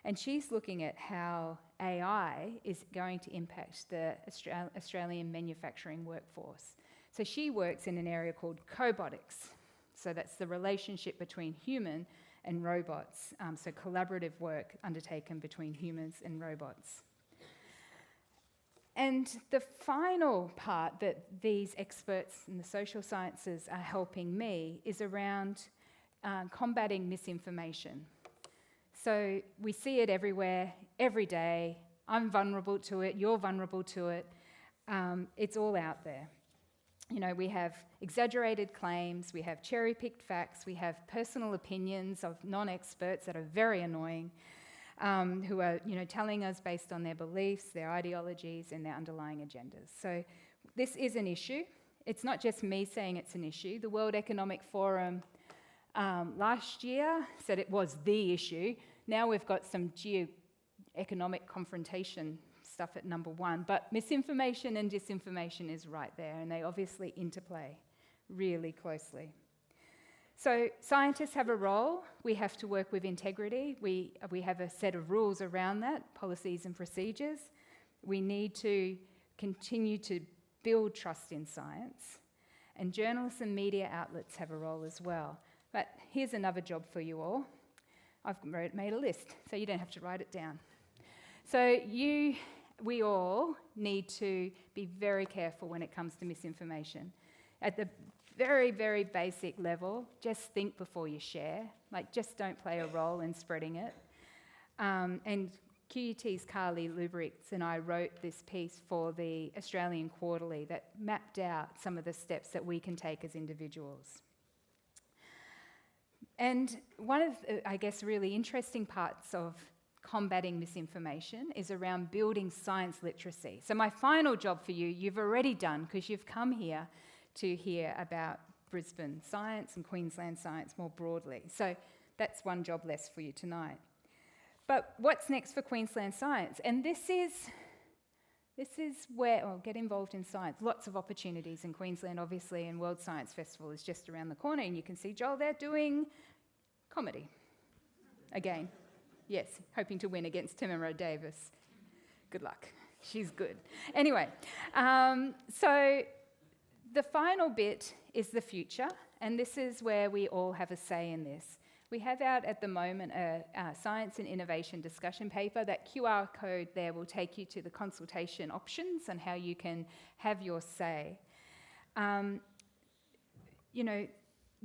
And she's looking at how AI is going to impact the Australian manufacturing workforce. So she works in an area called cobotics. So that's the relationship between human and robots, so collaborative work undertaken between humans and robots. And the final part that these experts in the social sciences are helping me is around combating misinformation. So we see it everywhere, every day. I'm vulnerable to it, you're vulnerable to it. It's all out there. We have exaggerated claims, we have cherry-picked facts, we have personal opinions of non-experts that are very annoying, who are, telling us based on their beliefs, their ideologies, and their underlying agendas. So this is an issue. It's not just me saying it's an issue. The World Economic Forum last year said it was the issue. Now we've got some geo-economic confrontation stuff at number one, but misinformation and disinformation is right there, and they obviously interplay really closely. So scientists have a role. We have to work with integrity. We have a set of rules around that, policies and procedures. We need to continue to build trust in science. And journalists and media outlets have a role as well. But here's another job for you all. I've made a list, so you don't have to write it down. So we all need to be very careful when it comes to misinformation. At the very, very basic level, just think before you share. Just don't play a role in spreading it. And QUT's Carly Lubricks and I wrote this piece for the Australian Quarterly that mapped out some of the steps that we can take as individuals. And one of the, really interesting parts of combating misinformation is around building science literacy. So my final job for you, you've already done, because you've come here to hear about Brisbane science and Queensland science more broadly. So that's one job less for you tonight. But what's next for Queensland science? And this This is where, get involved in science. Lots of opportunities in Queensland, obviously, and World Science Festival is just around the corner, and you can see Joel there doing comedy. Again, yes, hoping to win against Timera Davis. Good luck. She's good. Anyway, so the final bit is the future, and this is where we all have a say in this. We have out at the moment a science and innovation discussion paper. That QR code there will take you to the consultation options and how you can have your say.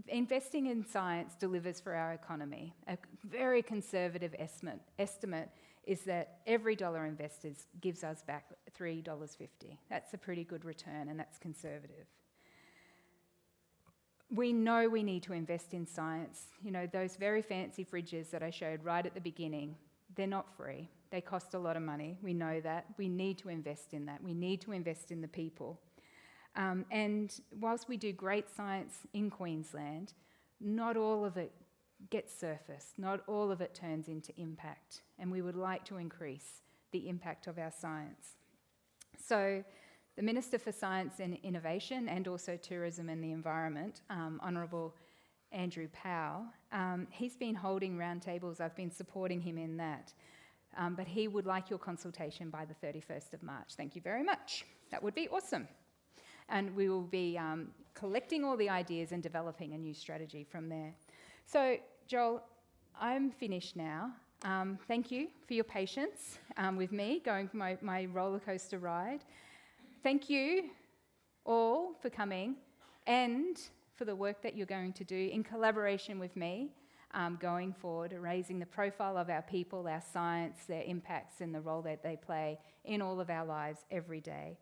Investing in science delivers for our economy. A very conservative estimate is that every dollar invested gives us back $3.50. That's a pretty good return, and that's conservative. We know we need to invest in science. Those very fancy fridges that I showed right at the beginning, they're not free. They cost a lot of money. We know that. We need to invest in that. We need to invest in the people. And whilst we do great science in Queensland, not all of it gets surfaced. Not all of it turns into impact. And we would like to increase the impact of our science. So the Minister for Science and Innovation, and also Tourism and the Environment, Honourable Andrew Powell, he's been holding roundtables. I've been supporting him in that. But he would like your consultation by the 31st of March. Thank you very much. That would be awesome. And we will be collecting all the ideas and developing a new strategy from there. So, Joel, I'm finished now. Thank you for your patience with me going for my roller coaster ride. Thank you all for coming and for the work that you're going to do in collaboration with me going forward, raising the profile of our people, our science, their impacts and the role that they play in all of our lives every day.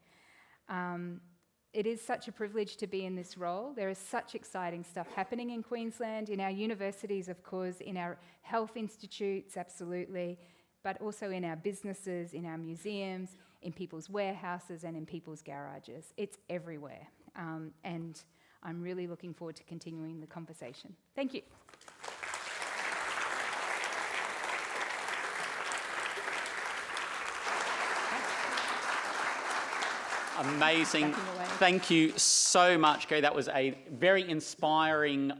It is such a privilege to be in this role. There is such exciting stuff happening in Queensland, in our universities, of course, in our health institutes, absolutely, but also in our businesses, in our museums, in people's warehouses and in people's garages. It's everywhere. And I'm really looking forward to continuing the conversation. Thank you. Amazing. Thank you so much, Kerrie. That was a very inspiring,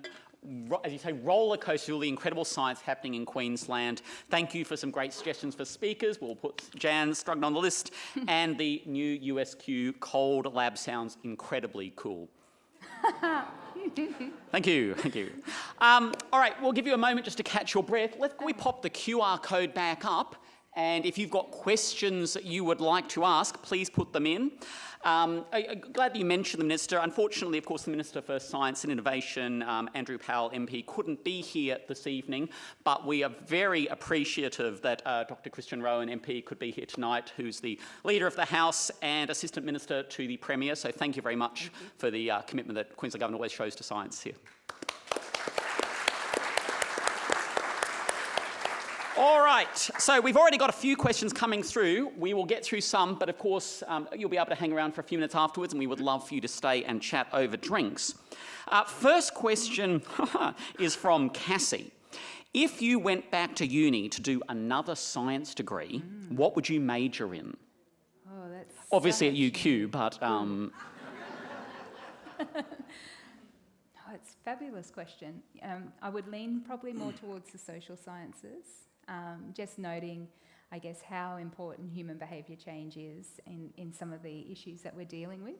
as you say, roller coaster, all the incredible science happening in Queensland. Thank you for some great suggestions for speakers. We'll put Jan Strugden on the list. And the new USQ cold lab sounds incredibly cool. Thank you, thank you. All right, we'll give you a moment just to catch your breath. Can we pop the QR code back up? And if you've got questions that you would like to ask, please put them in. I'm glad that you mentioned the Minister. Unfortunately, of course, the Minister for Science and Innovation, Andrew Powell MP, couldn't be here this evening, but we are very appreciative that Dr. Christian Rowan MP could be here tonight, who's the Leader of the House and Assistant Minister to the Premier. So thank you very much for the commitment that Queensland Government always shows to science here. All right, so we've already got a few questions coming through. We will get through some, but of course, you'll be able to hang around for a few minutes afterwards, and we would love for you to stay and chat over drinks. First question is from Cassie. If you went back to uni to do another science degree, what would you major in? Oh, that's obviously at UQ, but... Oh, it's a fabulous question. I would lean probably more towards the social sciences. Just noting, I guess, how important human behaviour change is in some of the issues that we're dealing with.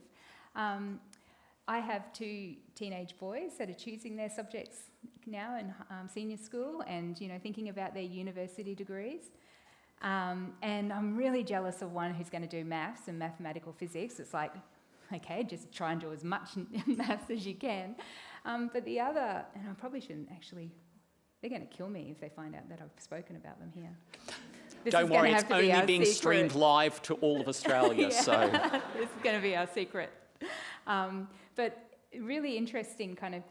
I have 2 teenage boys that are choosing their subjects now in senior school and, thinking about their university degrees. And I'm really jealous of one who's going to do maths and mathematical physics. It's like, okay, just try and do as much maths as you can. But the other, and I probably shouldn't actually... They're going to kill me if they find out that I've spoken about them here. Don't worry, it's only being streamed live to all of Australia, so... This is going to be our secret. But really interesting kind of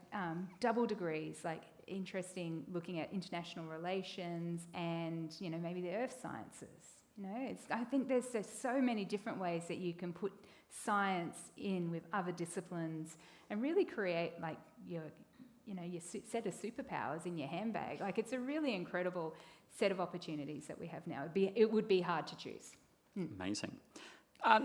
double degrees, like interesting looking at international relations and, maybe the earth sciences. I think there's so many different ways that you can put science in with other disciplines and really create like your set of superpowers in your handbag. Like, it's a really incredible set of opportunities that we have now. It would be hard to choose. Amazing.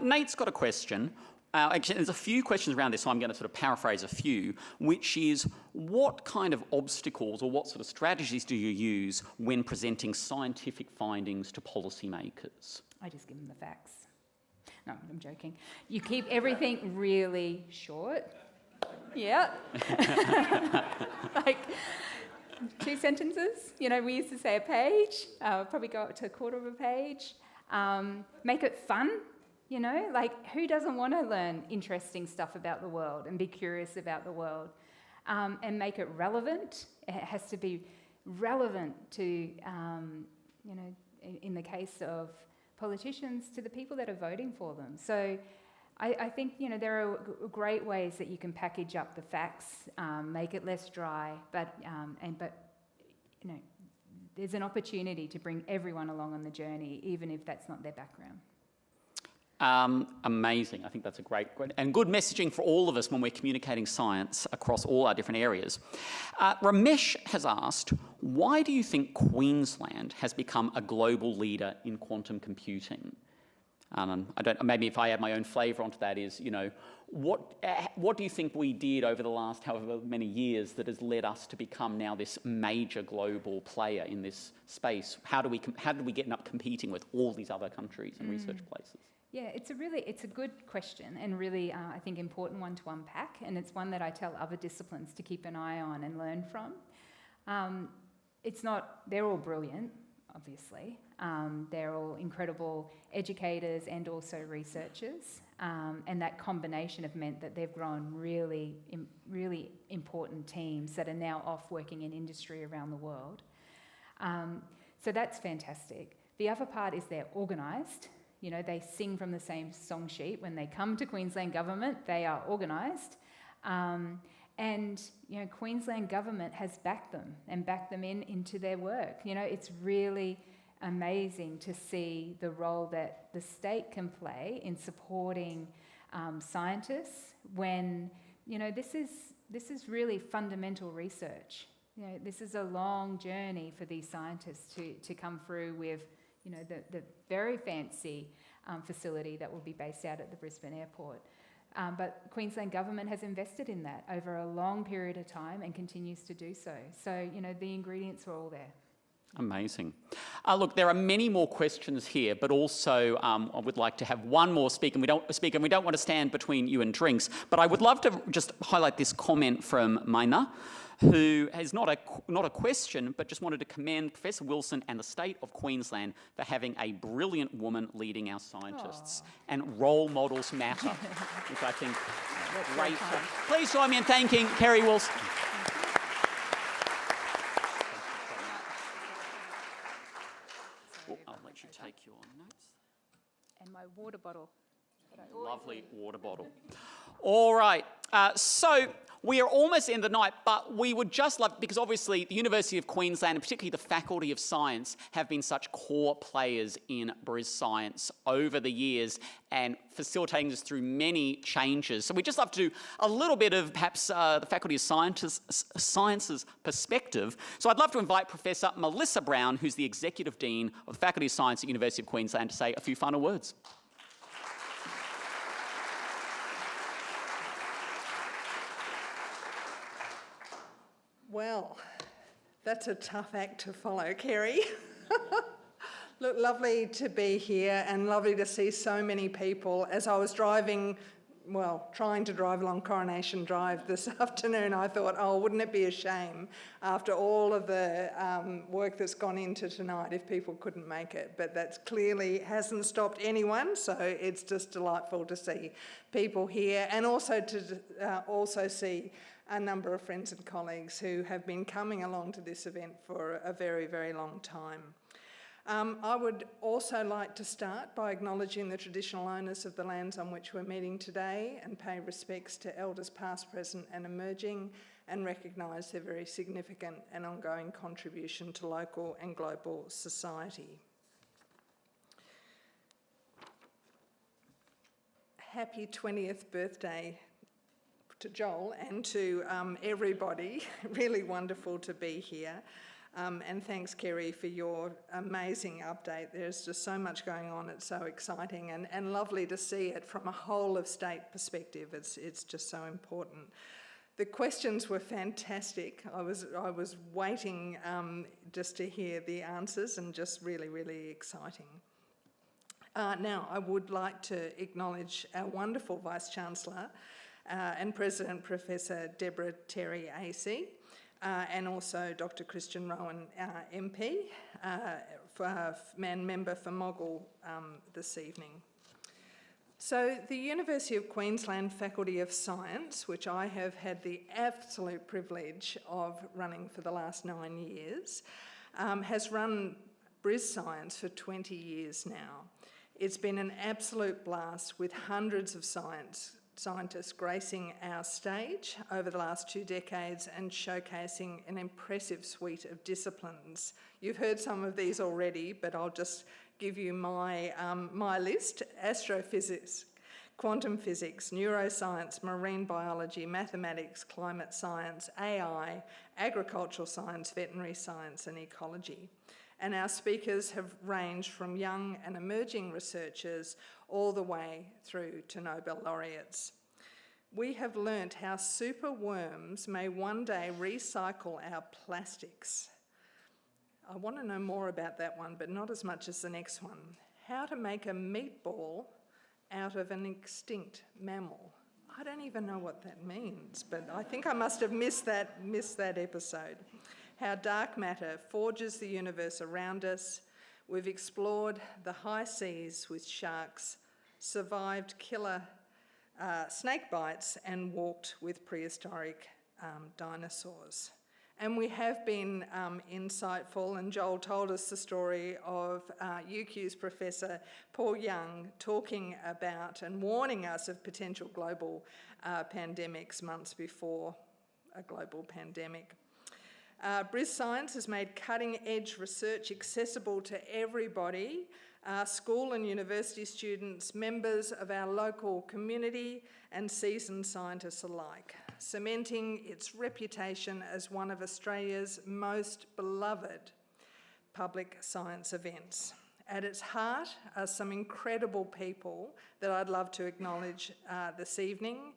Nate's got a question. Actually, there's a few questions around this, so I'm going to sort of paraphrase a few, which is, what kind of obstacles or what sort of strategies do you use when presenting scientific findings to policymakers? I just give them the facts. No, I'm joking. You keep everything really short. Yeah. Like 2 sentences. You know, we used to say a page, probably go up to a quarter of a page. Make it fun. You know, like, who doesn't want to learn interesting stuff about the world and be curious about the world? And make it relevant. It has to be relevant to, you know, in the case of politicians, to the people that are voting for them. So I think, you know, there are great ways that you can package up the facts, make it less dry, but you know, there's an opportunity to bring everyone along on the journey, even if that's not their background. Amazing. I think that's a great and good messaging for all of us when we're communicating science across all our different areas. Ramesh has asked, why do you think Queensland has become a global leader in quantum computing? Maybe if I add my own flavour onto that is, you know, what do you think we did over the last however many years that has led us to become now this major global player in this space? How did we get up competing with all these other countries and research places? Yeah, it's a good question, and really, I think, important one to unpack, and it's one that I tell other disciplines to keep an eye on and learn from. They're all brilliant, obviously. They're all incredible educators and also researchers, and that combination have meant that they've grown really important teams that are now off working in industry around the world. So that's fantastic. The other part is they're organised. You know, they sing from the same song sheet. When they come to Queensland Government, they are organised. And, you know, Queensland Government has backed them and backed them into their work. You know, it's really amazing to see the role that the state can play in supporting scientists when, you know, this is really fundamental research. You know, this is a long journey for these scientists to come through with, you know, the very fancy facility that will be based out at the Brisbane airport. But Queensland Government has invested in that over a long period of time and continues to do so. So, you know, the ingredients are all there. Amazing. Look, there are many more questions here, but also I would like to have one more speaker. We don't want to stand between you and drinks, but I would love to just highlight this comment from Maina, who has not a question, but just wanted to commend Professor Wilson and the state of Queensland for having a brilliant woman leading our scientists. Aww. And role models matter, which I think is great. Please join me in thanking Kerrie Wilson. I'll let you take your notes. And my water bottle. Lovely water bottle. All right, so we are almost in the night, but we would just love, because obviously the University of Queensland and particularly the Faculty of Science have been such core players in BrisScience over the years and facilitating us through many changes. So we'd just love to do a little bit of perhaps the Faculty of Science's perspective. So I'd love to invite Professor Melissa Brown, who's the Executive Dean of the Faculty of Science at University of Queensland, to say a few final words. Well, that's a tough act to follow, Kerrie. Look, lovely to be here and lovely to see so many people. As I was trying to drive along Coronation Drive this afternoon, I thought, oh, wouldn't it be a shame after all of the work that's gone into tonight if people couldn't make it. But that clearly hasn't stopped anyone, so it's just delightful to see people here and also to see a number of friends and colleagues who have been coming along to this event for a very, very long time. I would also like to start by acknowledging the traditional owners of the lands on which we're meeting today and pay respects to elders past, present and emerging, and recognise their very significant and ongoing contribution to local and global society. Happy 20th birthday to Joel and to everybody. Really wonderful to be here. And thanks, Kerrie, for your amazing update. There's just so much going on. It's so exciting and lovely to see it from a whole of state perspective. It's just so important. The questions were fantastic. I was waiting just to hear the answers, and just really, really exciting. Now, I would like to acknowledge our wonderful Vice-Chancellor and President, Professor Deborah Terry AC, and also Dr. Christian Rowan, MP, member for Moggill this evening. So the University of Queensland Faculty of Science, which I have had the absolute privilege of running for the last 9 years, has run BrisScience for 20 years now. It's been an absolute blast with hundreds of scientists gracing our stage over the last 2 decades and showcasing an impressive suite of disciplines. You've heard some of these already, but I'll just give you my list: astrophysics, quantum physics, neuroscience, marine biology, mathematics, climate science, AI, agricultural science, veterinary science and ecology. And our speakers have ranged from young and emerging researchers all the way through to Nobel laureates. We have learnt how superworms may one day recycle our plastics. I want to know more about that one, but not as much as the next one. How to make a meatball out of an extinct mammal. I don't even know what that means, but I think I must have missed that episode. How dark matter forges the universe around us. We've explored the high seas with sharks, survived killer snake bites, and walked with prehistoric dinosaurs. And we have been insightful, and Joel told us the story of UQ's Professor Paul Young talking about and warning us of potential global pandemics months before a global pandemic. BrisScience has made cutting-edge research accessible to everybody, school and university students, members of our local community, and seasoned scientists alike, cementing its reputation as one of Australia's most beloved public science events. At its heart are some incredible people that I'd love to acknowledge this evening.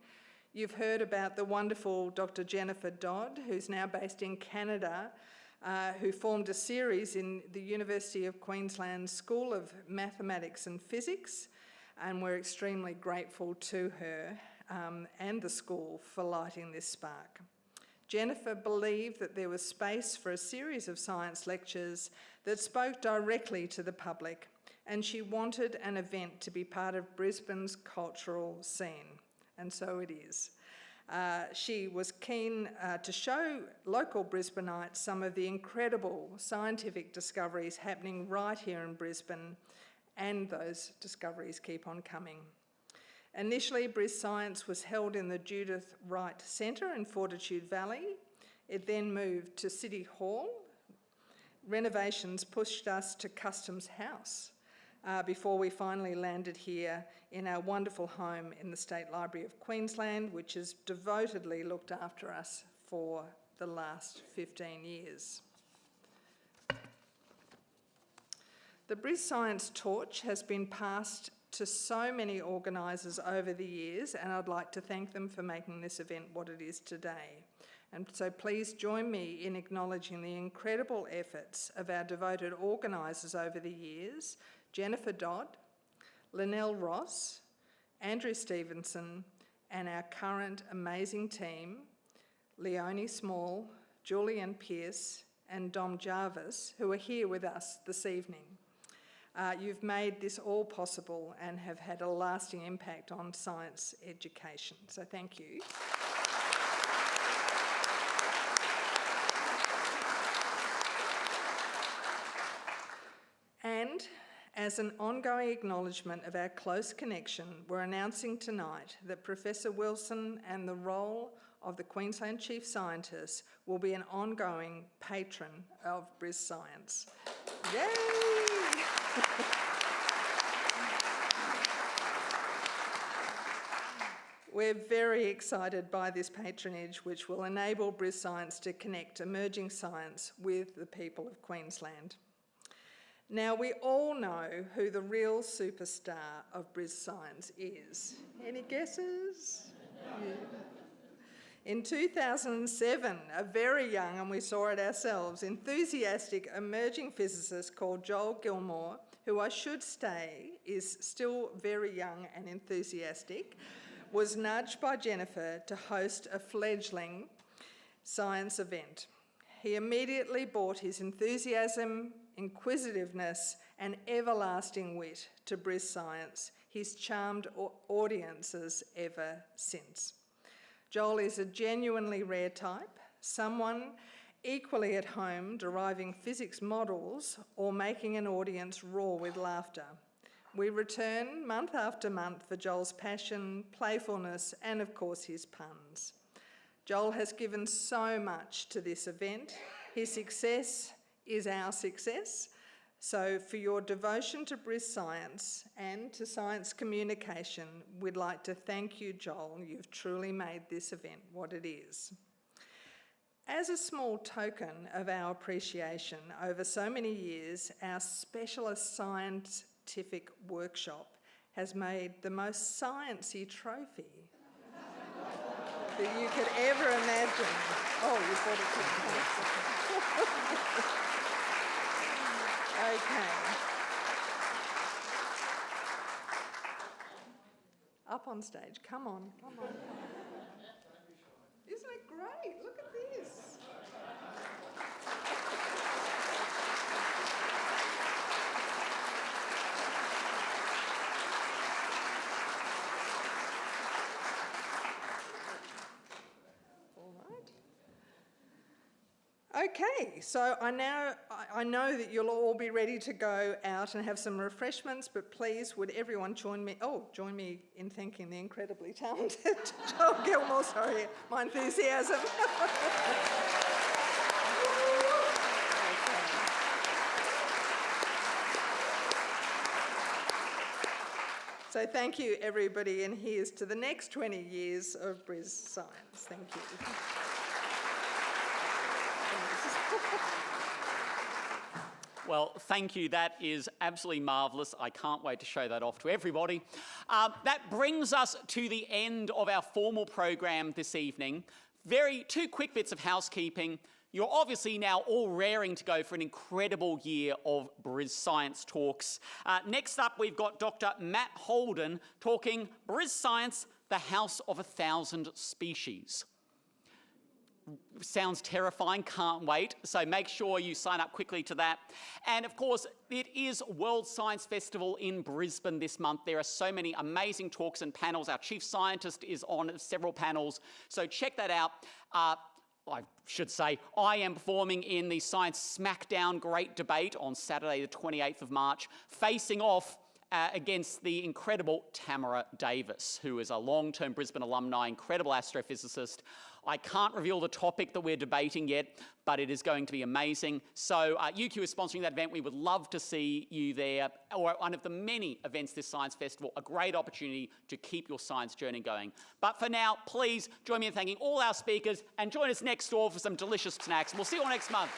You've heard about the wonderful Dr. Jennifer Dodd, who's now based in Canada, who formed a series in the University of Queensland School of Mathematics and Physics, and we're extremely grateful to her and the school for lighting this spark. Jennifer believed that there was space for a series of science lectures that spoke directly to the public, and she wanted an event to be part of Brisbane's cultural scene. And so it is. She was keen to show local Brisbaneites some of the incredible scientific discoveries happening right here in Brisbane, and those discoveries keep on coming. Initially, BrisScience was held in the Judith Wright Centre in Fortitude Valley. It then moved to City Hall. Renovations pushed us to Customs House, before we finally landed here in our wonderful home in the State Library of Queensland, which has devotedly looked after us for the last 15 years. The BrisScience torch has been passed to so many organisers over the years, and I'd like to thank them for making this event what it is today. And so please join me in acknowledging the incredible efforts of our devoted organisers over the years: Jennifer Dodd, Linnell Ross, Andrew Stevenson, and our current amazing team, Leonie Small, Julian Pearce, and Dom Jarvis, who are here with us this evening. You've made this all possible and have had a lasting impact on science education, so thank you. And as an ongoing acknowledgement of our close connection, we're announcing tonight that Professor Wilson and the role of the Queensland Chief Scientist will be an ongoing patron of BrisScience. Yay! We're very excited by this patronage, which will enable BrisScience to connect emerging science with the people of Queensland. Now, we all know who the real superstar of BrisScience is. Any guesses? Yeah. In 2007, a very young, and we saw it ourselves, enthusiastic emerging physicist called Joel Gilmore, who I should say is still very young and enthusiastic, was nudged by Jennifer to host a fledgling science event. He immediately brought his enthusiasm, inquisitiveness and everlasting wit to BrisScience. He's charmed audiences ever since. Joel is a genuinely rare type, someone equally at home deriving physics models or making an audience roar with laughter. We return month after month for Joel's passion, playfulness and of course his puns. Joel has given so much to this event. His success is our success. So for your devotion to BrisScience and to science communication, we'd like to thank you, Joel. You've truly made this event what it is. As a small token of our appreciation over so many years, our specialist scientific workshop has made the most sciencey trophy that you could ever imagine. Oh, you brought it to the point. Okay. Up on stage, come on, come on. Isn't it great? Look at this. Okay, so I know that you'll all be ready to go out and have some refreshments, but please would everyone join me in thanking the incredibly talented Joel Gilmore, sorry, my enthusiasm. So thank you everybody, and here's to the next 20 years of BrisScience. Thank you. Well, thank you. That is absolutely marvellous. I can't wait to show that off to everybody. That brings us to the end of our formal program this evening. Two quick bits of housekeeping. You're obviously now all raring to go for an incredible year of BrisScience talks. Next up, we've got Dr. Matt Holden talking BrisScience, the House of 1,000 Species. Sounds terrifying, can't wait. So make sure you sign up quickly to that. And of course, it is World Science Festival in Brisbane this month. There are so many amazing talks and panels. Our chief scientist is on several panels, so check that out. I should say, I am performing in the Science Smackdown Great Debate on Saturday the 28th of March, facing off against the incredible Tamara Davis, who is a long-term Brisbane alumni, incredible astrophysicist. I can't reveal the topic that we're debating yet, but it is going to be amazing. So UQ is sponsoring that event. We would love to see you there, or one of the many events this Science Festival, a great opportunity to keep your science journey going. But for now, please join me in thanking all our speakers and join us next door for some delicious snacks. We'll see you all next month.